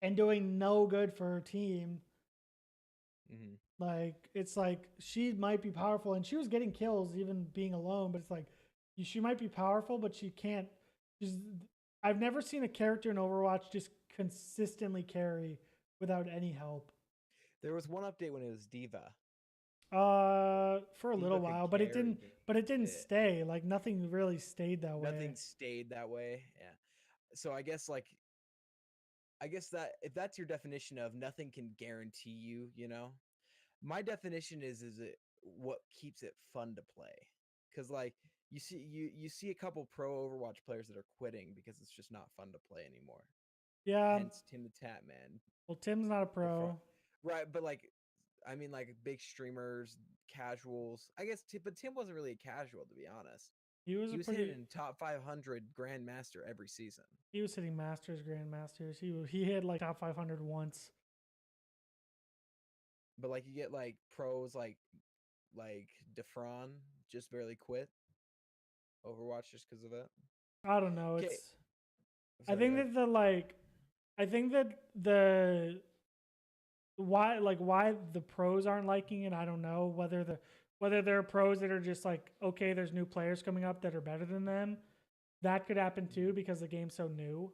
and doing no good for her team. Mm-hmm. Like, it's like she might be powerful and she was getting kills even being alone, but it's like she might be powerful, but she can't. She's, I've never seen a character in Overwatch just consistently carry without any help. There was one update when it was Diva. For a little while, but it didn't. But it didn't stay. Like nothing really stayed that way. Nothing stayed that way. Yeah. So I guess that if that's your definition of nothing can guarantee you, my definition is it what keeps it fun to play? Because like you see a couple pro Overwatch players that are quitting because it's just not fun to play anymore. Yeah. Hence Tim the Tap Man. Well, Tim's not a pro. Right, but like big streamers, casuals. I guess, but Tim wasn't really a casual, to be honest. He was hitting in top 500 Grandmaster every season. He was hitting Masters, Grandmasters. He hit like top 500 once. But like you get like pros like Defron just barely quit Overwatch just because of it. I don't know. I think that the why the pros aren't liking it. I don't know whether there are pros that are just like, okay, there's new players coming up that are better than them. That could happen too because the game's so new.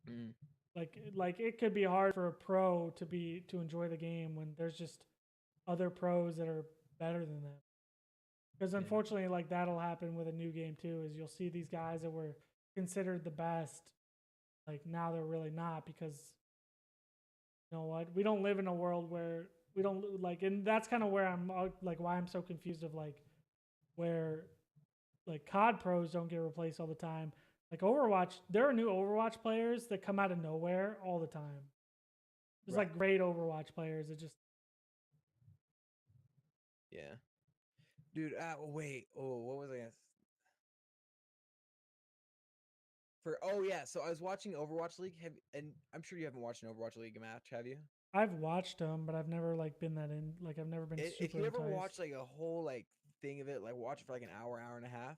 Mm. Like it could be hard for a pro to enjoy the game when there's just other pros that are better than them. Because unfortunately, like that'll happen with a new game too. Is you'll see these guys that were considered the best, like now they're really not because you know what? We don't live in a world where we don't like, and that's kind of where I'm like why I'm so confused of like where like COD pros don't get replaced all the time. Like Overwatch, there are new Overwatch players that come out of nowhere all the time. There's like great Overwatch players that just dude. Wait. Oh, what was I? So I was watching Overwatch League. And I'm sure you haven't watched an Overwatch League match, have you? I've watched them, but I've never like been that in. Like I've never been. If you ever watch like a whole like thing of it, like watch it for like an hour and a half,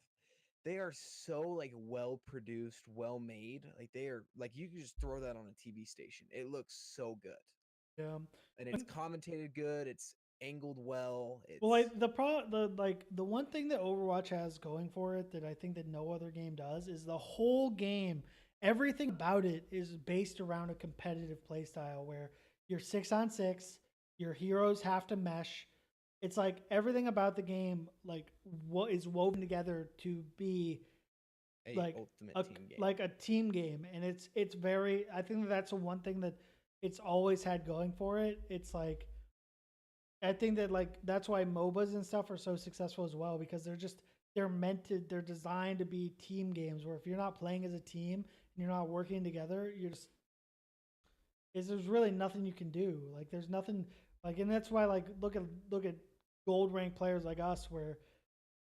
they are so like well produced, well made. Like they are like you can just throw that on a TV station. It looks so good. Yeah, and it's commentated good. It's angled well. Well, like the one thing that Overwatch has going for it that I think that no other game does is the whole game. Everything about it is based around a competitive play style where you're 6-on-6, your heroes have to mesh. It's like everything about the game, like what is woven together to be like a team game, and it's very. I think that's the one thing that it's always had going for it. It's like I think that like that's why MOBAs and stuff are so successful as well because they're designed to be team games where if you're not playing as a team and you're not working together, there's really nothing you can do. Like there's nothing like, and that's why like look at gold rank players like us where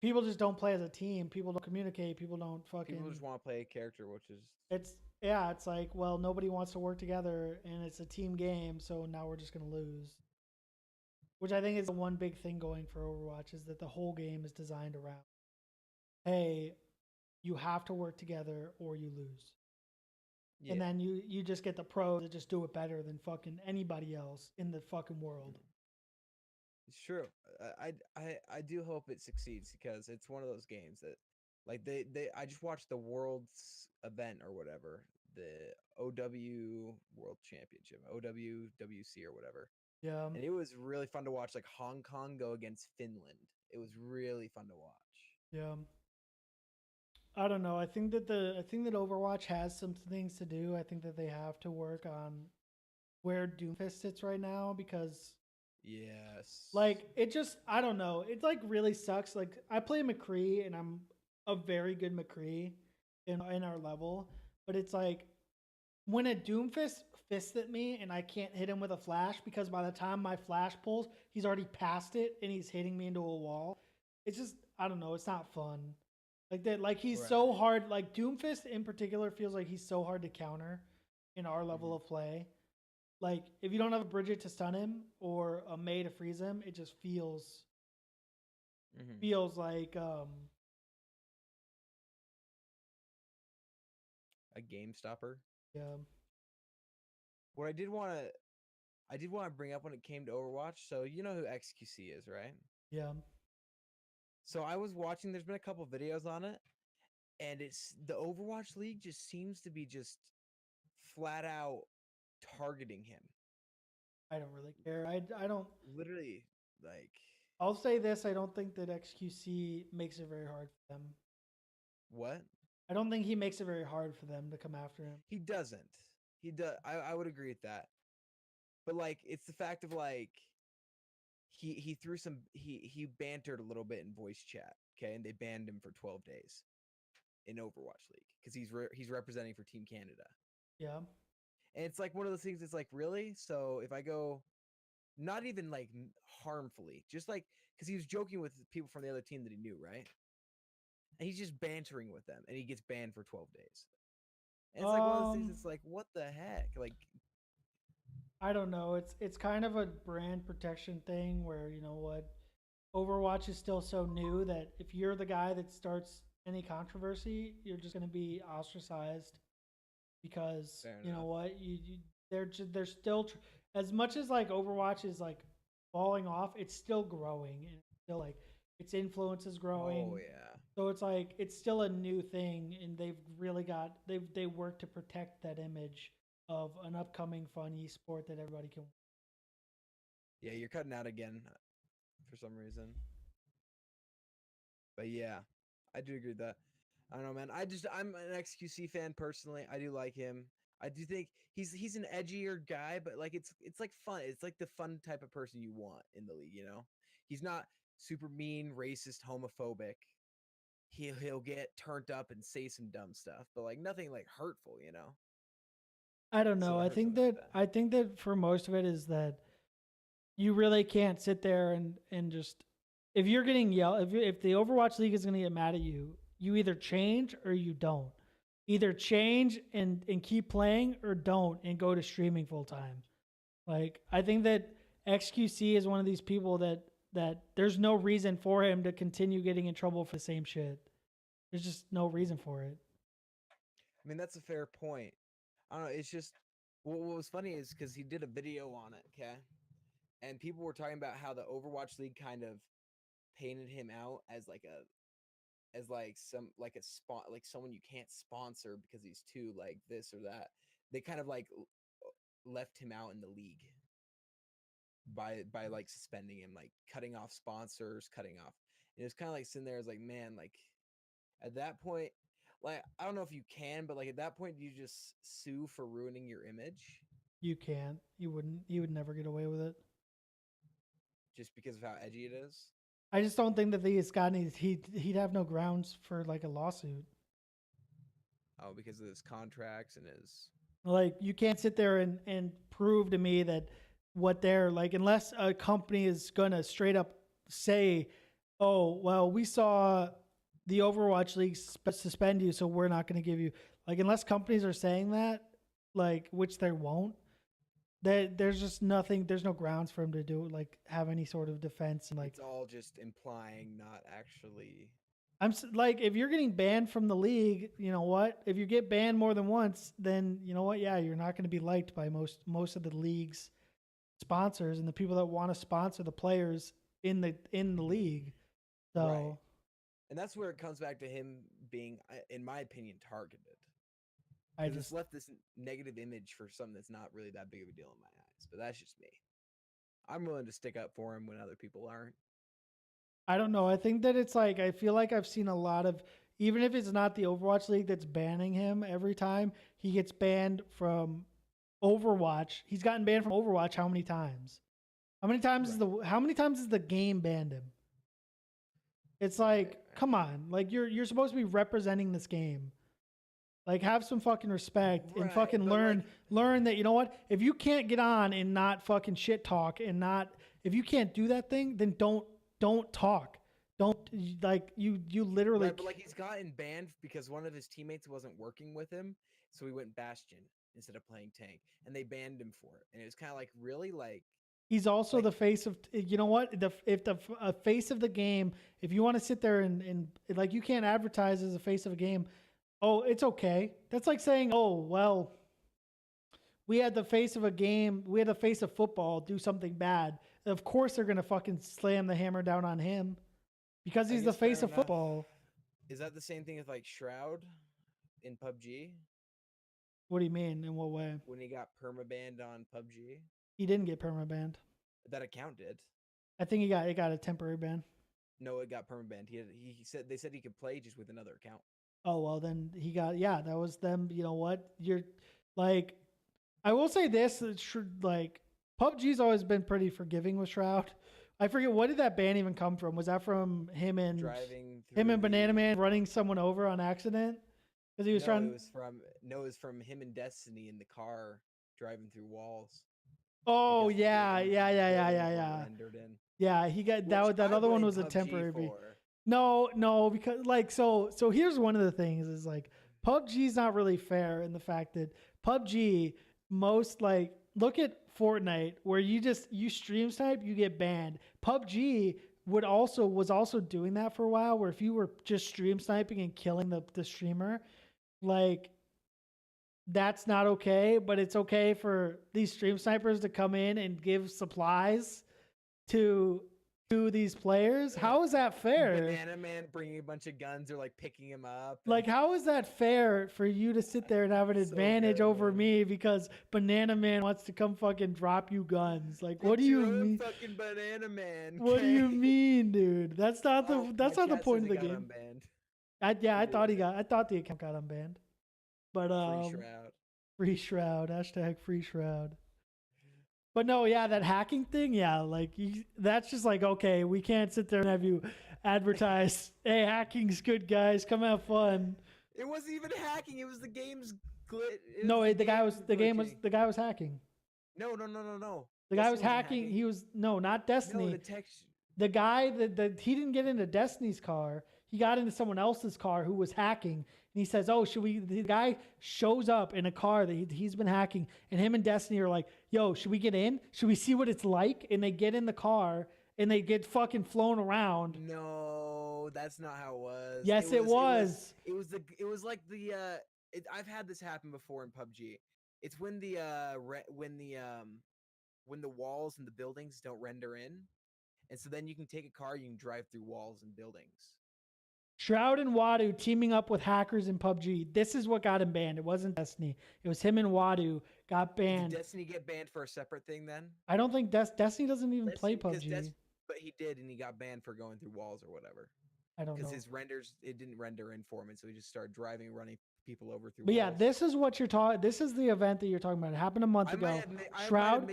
people just don't play as a team. People don't communicate. People just want to play a character, which is it's like, well, nobody wants to work together and it's a team game, so now we're just gonna lose. Which I think is the one big thing going for Overwatch is that the whole game is designed around, hey, you have to work together or you lose. Yeah. And then you just get the pros that just do it better than fucking anybody else in the fucking world. It's true. I do hope it succeeds because it's one of those games that like I just watched the World's event or whatever, the OW World Championship, OWWC or whatever. Yeah. And it was really fun to watch like Hong Kong go against Finland. It was really fun to watch. Yeah. I don't know. I think that Overwatch has some things to do. I think that they have to work on where Doomfist sits right now because yes. Like it just I don't know. It like really sucks. Like I play McCree and I'm a very good McCree in our level, but it's like when a Doomfist fists at me and I can't hit him with a flash because by the time my flash pulls, he's already past it and he's hitting me into a wall. It's just I don't know, it's not fun. Like that like he's so hard, like Doomfist in particular feels like he's so hard to counter in our level of play. like if you don't have a Bridget to stun him or a Mei to freeze him, it just feels like A game stopper. yeah. What I did want to bring up when it came to Overwatch. So you know who XQC is, right? Yeah. So I was watching. There's been a couple videos on it, and it's the Overwatch League just seems to be just flat out targeting him. I don't really care. I don't. Literally, like I'll say this: I don't think that XQC makes it very hard for them. what? I don't think he makes it very hard for them to come after him. He doesn't. He does. I would agree with that. But like, it's the fact of like he threw some he bantered a little bit in voice chat. Okay, and they banned him for 12 days in Overwatch League because he's representing for Team Canada. Yeah. And it's like one of those things. It's like really. So if I go, not even like harmfully, just like because he was joking with people from the other team that he knew, right? And he's just bantering with them, and he gets banned for 12 days. And it's like one of those things. It's like, what the heck? Like, I don't know. It's kind of a brand protection thing where you know what, Overwatch is still so new that if you're the guy that starts any controversy, you're just going to be ostracized because fair you know enough. what they're still as much as like Overwatch is like falling off, it's still growing and it's still like its influence is growing. Oh yeah. So it's like it's still a new thing, and they've really got they work to protect that image of an upcoming fun esport that everybody can. Yeah, you're cutting out again for some reason. But yeah, I do agree with that. I don't know, man. I'm an XQC fan personally. I do like him. I do think he's an edgier guy, but like it's like fun. It's like the fun type of person you want in the league, you know? He's not super mean, racist, homophobic. He'll get turned up and say some dumb stuff, but like nothing like hurtful, you know? I don't So know. the I hurt think something like that that. I think that for most of it is that you really can't sit there and just if you're getting yelled if the Overwatch League is going to get mad at you, you either change or you don't. Either change and keep playing or don't and go to streaming full time. Like I think that XQC is one of these people that there's no reason for him to continue getting in trouble for the same shit. There's just no reason for it. I mean, that's a fair point. I don't know. It's just what was funny is because he did a video on it, okay, and people were talking about how the Overwatch League kind of painted him out as like some like a spot like someone you can't sponsor because he's too like this or that. They kind of like left him out in the league by like suspending him, like cutting off sponsors, cutting off. And it was kind of like sitting there as like, man, like at that point, like I don't know if you can, but like at that point, do you just sue for ruining your image You can't. You wouldn't. You would never get away with it. just because of how edgy it is? I just don't think that he's got any. He'd have no grounds for like a lawsuit. Oh, because of his contracts and his. Like you can't sit there and prove to me that what they're like unless a company is gonna straight up say, "Oh, well, we saw the Overwatch League suspend you, so we're not gonna give you." Like unless companies are saying that, like which they won't. There's just nothing. There's no grounds for him to do like have any sort of defense and like It's all just implying, not actually. like if you're getting banned from the league, you know what? If you get banned more than once, then you know what? Yeah, you're not going to be liked by most of the league's sponsors and the people that want to sponsor the players in the league. So, Right. And that's where it comes back to him being, in my opinion, targeted. I Because it's just left this negative image for something that's not really that big of a deal in my eyes. But that's just me. I'm willing to stick up for him when other people aren't. I don't know. I think that it's like I feel like I've seen a lot of even if it's not the Overwatch League that's banning him every time he gets banned from Overwatch. He's gotten banned from Overwatch how many times? How many times has the game banned him? It's like, come on. Like you're supposed to be representing this game. Like have some fucking respect and Right, fucking but learn that you know what? If you can't get on and not fucking shit talk and not if you can't do that thing, then don't talk. Don't like you literally right, but like he's gotten banned because one of his teammates wasn't working with him, so he went Bastion instead of playing tank, and they banned him for it. And it was kind of like, really, like He's also the face of, you know what? If the face of the game, if you want to sit there and like, you can't advertise as a face of a game. Oh, it's okay. That's like saying, oh, well, we had the face of a game, we had the face of football do something bad. Of course, they're gonna fucking slam the hammer down on him because he's the face of football. Is that the same thing as like Shroud in PUBG? What do you mean? In what way? When he got permabanned on PUBG? He didn't get permabanned. That account did. I think he got a temporary ban. No, it got permabanned. He said they said he could play just with another account. Oh well, then he got, yeah. That was them. You know what? You're like, I will say this: like PUBG's always been pretty forgiving with Shroud. I forget, what did that ban even come from? Was that from him and Banana Man running someone over on accident? Because he was trying. It was from him and Destiny in the car driving through walls. Oh yeah. Yeah, he got that other one was a temporary. No, because like so here's one of the things is like PUBG's not really fair in the fact that PUBG most, like, look at Fortnite where you stream snipe, you get banned. PUBG was also doing that for a while, where if you were just stream sniping and killing the streamer, like, that's not okay, but it's okay for these stream snipers to come in and give supplies to these players. How is that fair? Banana Man bringing a bunch of guns or like picking him up. Like, how is that fair for you to sit there and have an advantage over me because Banana Man wants to come fucking drop you guns? Like, what do you mean? Fucking Banana Man. What do you mean, dude? That's not the point of the game. I thought the account got unbanned. But free Shroud, hashtag free Shroud. But no, yeah, that hacking thing, yeah, like that's just like, okay, we can't sit there and have you advertise, hey, hacking's good, guys, come have fun. It wasn't even hacking; it was the game's glitch. No, the guy was hacking. No. The guy was hacking. He was not Destiny. No, the guy that he didn't get into Destiny's car. He got into someone else's car who was hacking. And he says, oh, the guy shows up in a car that he's been hacking. And him and Destiny are like, yo, should we get in? Should we see what it's like? And they get in the car and they get fucking flown around. No, that's not how it was. Yes, it was. It was like I've had this happen before in PUBG. It's when the walls and the buildings don't render in. And so then you can take a car, you can drive through walls and buildings. Shroud and Wadu teaming up with hackers in PUBG. This is what got him banned. It wasn't Destiny. It was him and Wadu got banned. Did Destiny get banned for a separate thing then? I don't think Destiny doesn't even play PUBG. But he did, and he got banned for going through walls or whatever. I don't know. Because his renders, it didn't render in for him, and so he just started running people over through walls. Yeah, this is what you're talking. This is the event that you're talking about. It happened a month ago. Shroud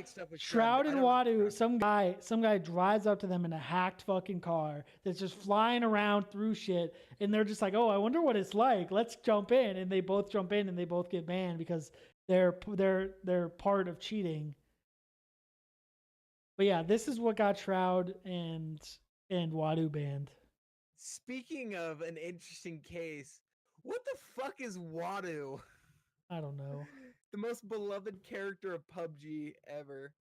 and Wadu, some guy drives up to them in a hacked fucking car that's just flying around through shit, and they're just like, oh, I wonder what it's like. Let's jump in, and they both jump in, and they both get banned because they're part of cheating. But yeah, this is what got Shroud and Wadu banned. Speaking of an interesting case, what the fuck is Wadu? I don't know. The most beloved character of PUBG ever.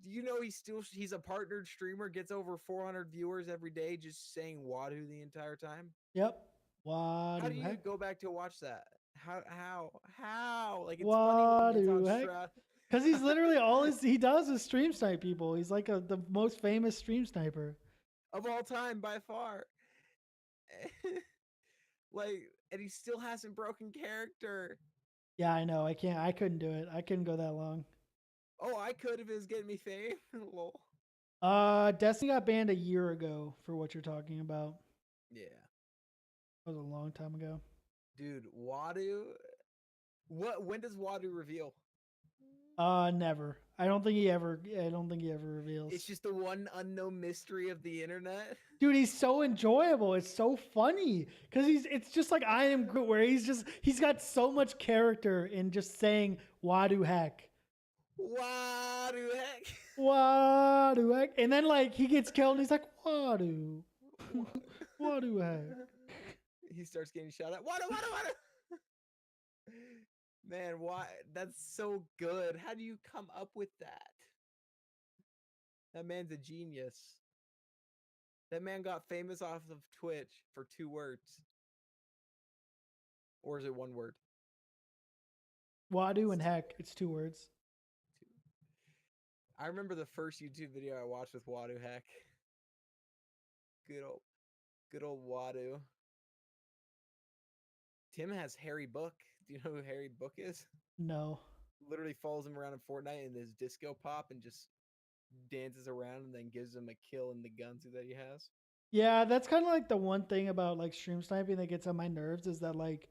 Do you know he's a partnered streamer, gets over 400 viewers every day just saying Wadu the entire time? Yep. Wadu. How do you go back to watch that? How? Like, it's funny when it's on because he's literally he does is stream snipe people. He's like the most famous stream sniper of all time by far. Like, and he still hasn't broken character. Yeah, I know. I couldn't do it. I couldn't go that long. Oh, I could if it was getting me fame. Lol. Destiny got banned a year ago for what you're talking about. Yeah. That was a long time ago. Dude, Wadu. When does Wadu reveal? Never. I don't think he ever reveals. It's just the one unknown mystery of the internet. Dude, he's so enjoyable. It's so funny because it's just like I Am Groot, where he's got so much character in just saying Wadu heck. Wadu heck. Wadu heck. And then like he gets killed and he's like, Wadu. Wadu heck. He starts getting shot at. Wadu. Man, why? That's so good. How do you come up with that? That man's a genius. That man got famous off of Twitch for 2 words. Or is it 1 word? Wadu and heck. It's 2 words. I remember the first YouTube video I watched with Wadu Heck. Good old Wadu. Tim has Harry Book. Do you know who Harry Book is? No. Literally follows him around in Fortnite in his disco pop and just dances around and then gives him a kill in the guns that he has. Yeah, that's kind of like the one thing about like stream sniping that gets on my nerves is that like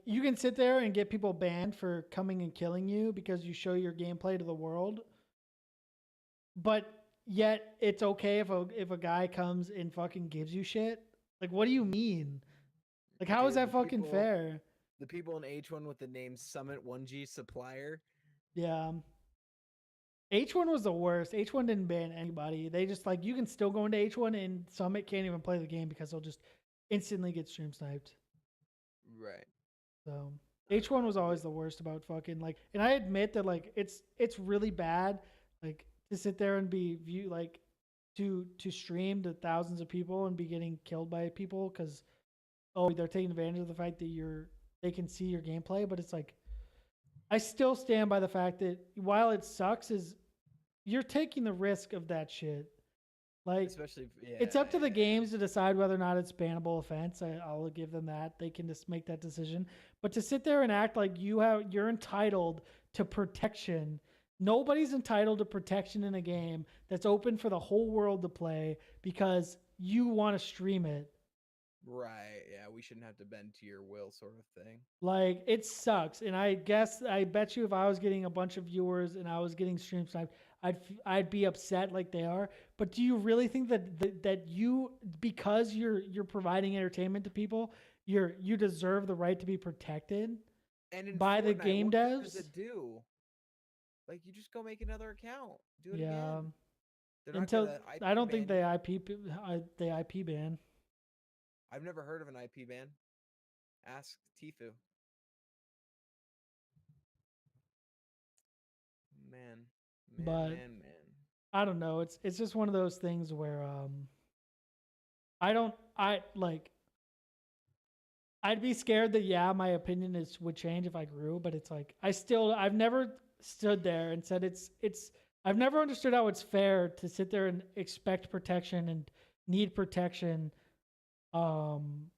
you can sit there and get people banned for coming and killing you because you show your gameplay to the world, but yet it's okay if a guy comes and fucking gives you shit. Like, what do you mean? Like, how is Dude, that fucking fair? The people in H1 with the name Summit 1G Supplier. Yeah. H1 was the worst. H1 didn't ban anybody. They just like, you can still go into H1 and Summit can't even play the game because they'll just instantly get stream sniped. Right. So H1 was always the worst about fucking like, and I admit that like it's really bad like to sit there and be view like to stream to thousands of people and be getting killed by people because they're taking advantage of the fact that they can see your gameplay. But it's like, I still stand by the fact that while it sucks, is you're taking the risk of that shit. Like, especially, it's up to the games to decide whether or not it's bannable offense. I'll give them that. They can just make that decision. But to sit there and act like you're entitled to protection. Nobody's entitled to protection in a game that's open for the whole world to play because you want to stream it. Right. Yeah, we shouldn't have to bend to your will, sort of thing. Like, it sucks. And I bet you if I was getting a bunch of viewers and I was getting stream sniped, I'd be upset like they are. But do you really think that you, because you're providing entertainment to people, you deserve the right to be protected by the game devs? What does it do? Like, you just go make another account. Do it yeah. again. Until I don't think they IP ban. I've never heard of an IP ban. Ask Tifu. Man. I don't know. It's just one of those things where I'd be scared that my opinion would change if I grew, but it's like I've never stood there and said I've never understood how it's fair to sit there and expect protection and need protection from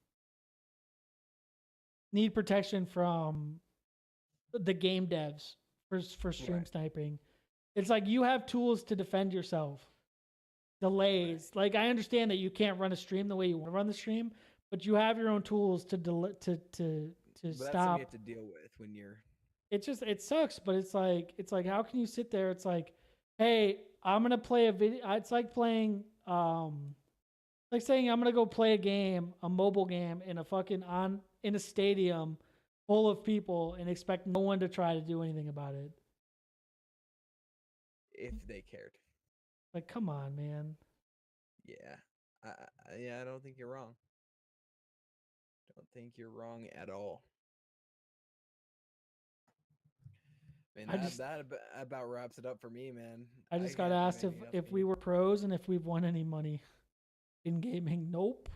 the game devs for stream sniping. It's like you have tools to defend yourself. Delays. Like, I understand that you can't run a stream the way you want to run the stream, but you have your own tools to stop. That's something you have to deal with when you're. It sucks, but it's like how can you sit there? It's like, hey, I'm gonna play a video. It's like playing like saying I'm gonna go play a mobile game in a stadium full of people and expect no one to try to do anything about it. If they cared. Like, come on, man. Yeah. I don't think you're wrong. Don't think you're wrong at all. Man, that about wraps it up for me, man. I just got asked if we were pros and if we've won any money in gaming. Nope.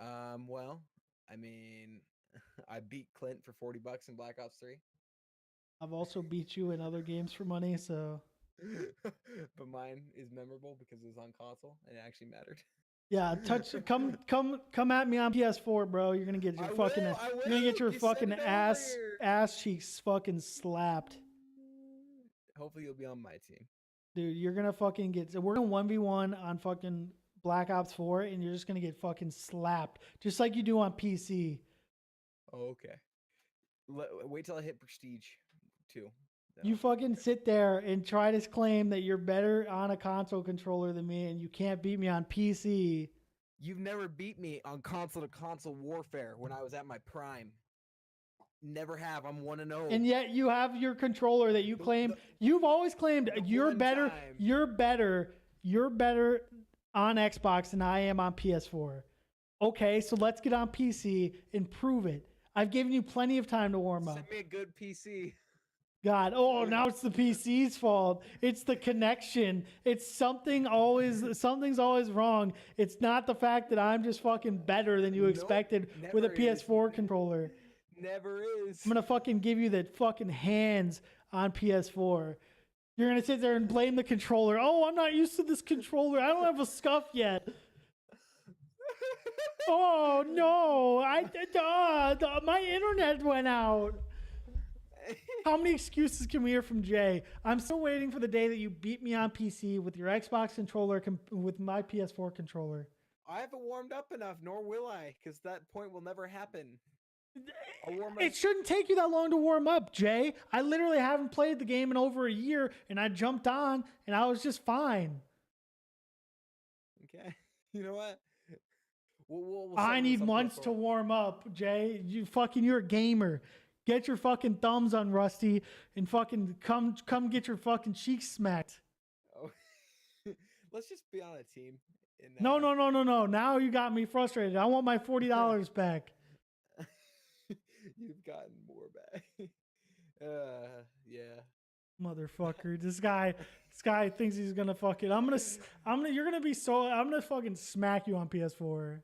Well, I mean, I beat Clint for $40 in Black Ops 3. I've also beat you in other games for money, so. But mine is memorable because it was on console and it actually mattered. Yeah, come at me on PS4, bro. You're gonna get your fucking ass cheeks fucking slapped. Hopefully you'll be on my team. Dude, you're gonna fucking we're gonna 1v1 on fucking Black Ops 4 and you're just gonna get fucking slapped. Just like you do on PC. Oh, okay. Wait till I hit Prestige 2. You fucking sit there and try to claim that you're better on a console controller than me and you can't beat me on PC. You've never beat me on console-to-console warfare when I was at my prime. Never have. I'm 1-0. And yet you have your controller that you claim. You've always claimed you're better. You're better on Xbox than I am on PS4. Okay, so let's get on PC and prove it. I've given you plenty of time to warm up. Send me a good PC. God, oh, now it's the PC's fault. It's the connection. It's something's always wrong. It's not the fact that I'm just fucking better than you expected with a PS4 controller. Never is. I'm gonna fucking give you the fucking hands on PS4. You're gonna sit there and blame the controller. Oh, I'm not used to this controller. I don't have a scuff yet. Oh no! My internet went out. How many excuses can we hear from Jay? I'm still waiting for the day that you beat me on PC with your Xbox controller with my PS4 controller. I haven't warmed up enough, nor will I, because that point will never happen. It shouldn't take you that long to warm up, Jay. I literally haven't played the game in over a year, and I jumped on, and I was just fine. Okay. You know what? We'll I need months to warm up, Jay. You're a gamer. Get your fucking thumbs on Rusty and fucking come get your fucking cheeks smacked. Oh. Let's just be on a team. No. Now you got me frustrated. I want my $40 back. You've gotten more back. Yeah. Motherfucker. This guy thinks he's gonna fucking I'm gonna fucking smack you on PS4.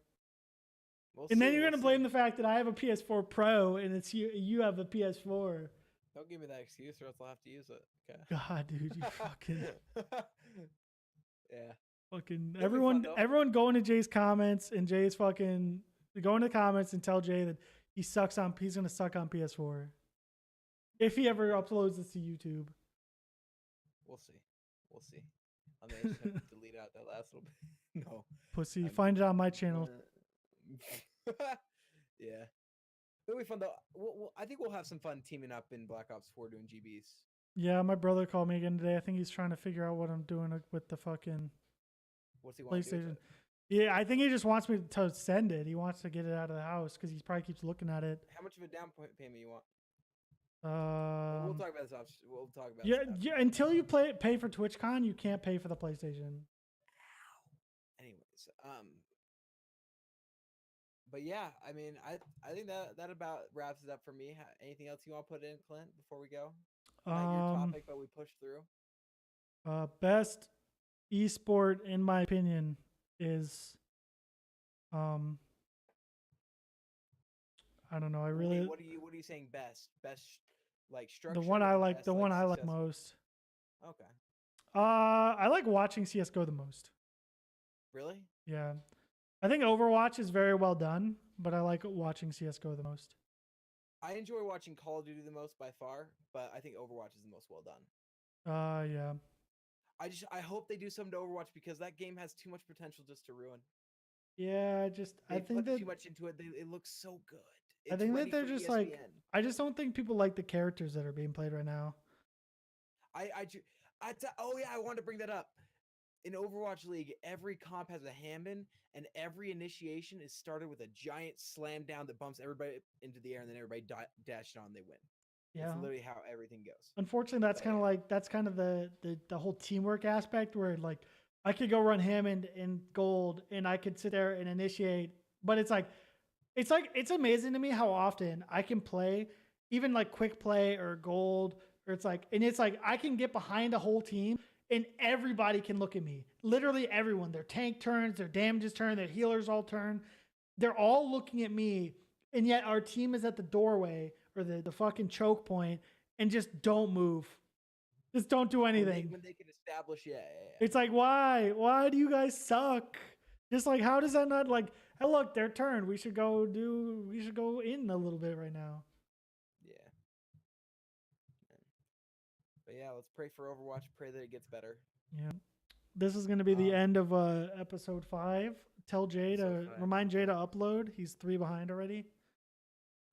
Then you're gonna blame the fact that I have a PS4 Pro and it's you have a PS4. Don't give me that excuse, or else I'll have to use it. Okay. God, dude, you fucking. Yeah. Fucking everyone go into Jay's comments and Jay's fucking go into the comments and tell Jay that he's gonna suck on PS4 if he ever uploads this to YouTube. We'll see. I mean, I just have to delete out that last little bit. No. Pussy, find it on my channel. Yeah, it'll be fun though. I think we'll have some fun teaming up in Black Ops 4 doing GBs. Yeah, my brother called me again today. I think he's trying to figure out what I'm doing with the fucking What's he want PlayStation. Yeah, I think he just wants me to send it. He wants to get it out of the house because he probably keeps looking at it. How much of a down payment you want? We'll talk about this. We'll talk about yeah. Until you pay for TwitchCon, you can't pay for the PlayStation. Anyways, but yeah, I mean, I think that about wraps it up for me. Anything else you want to put in, Clint, before we go? Not your topic, but we push through. Best esport, in my opinion, is I don't know. What are you saying? Best, like structure. The one I like. The one I like most. Okay. I like watching CS:GO the most. Really? Yeah. I think Overwatch is very well done, but I like watching CS:GO the most. I enjoy watching Call of Duty the most by far, but I think Overwatch is the most well done. Yeah. I hope they do something to Overwatch because that game has too much potential just to ruin. Yeah, I think that too much into it. It looks so good. I think that they're just ESPN. Like. I just don't think people like the characters that are being played right now. I wanted to bring that up. In Overwatch League, every comp has a Hammond, and every initiation is started with a giant slam down that bumps everybody into the air, and then everybody dash on, they win. Yeah, it's literally how everything goes. Unfortunately, that's kind of the whole teamwork aspect where like I could go run Hammond in gold, and I could sit there and initiate, but it's amazing to me how often I can play even like quick play or gold, or it's like I can get behind a whole team. And everybody can look at me. Literally everyone. Their tank turns, their damages turn, their healers all turn. They're all looking at me. And yet our team is at the doorway or the fucking choke point and just don't move. Just don't do anything. When they can establish, yeah. It's like, why? Why do you guys suck? Just like, how does that not like, hey, look, their turn. We should go in a little bit right now. But yeah, let's pray for Overwatch. Pray that it gets better. Yeah. This is going to be the end of episode 5. Tell Jay remind Jay to upload. He's 3 behind already.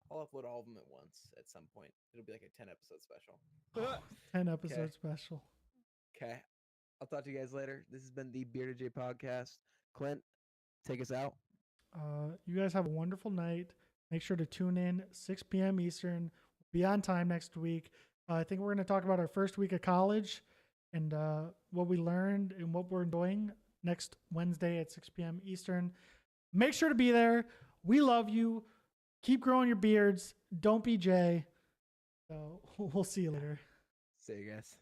I'll upload all of them at once at some point. It'll be like a 10-episode special. 10-episode special. Okay. I'll talk to you guys later. This has been the BeardedJay Podcast. Clint, take us out. You guys have a wonderful night. Make sure to tune in 6 p.m. Eastern. Be on time next week. I think we're going to talk about our first week of college and what we learned and what we're doing next Wednesday at 6 p.m. Eastern. Make sure to be there. We love you. keep growing your beards. Don't be Jay. So we'll see you later. See you guys.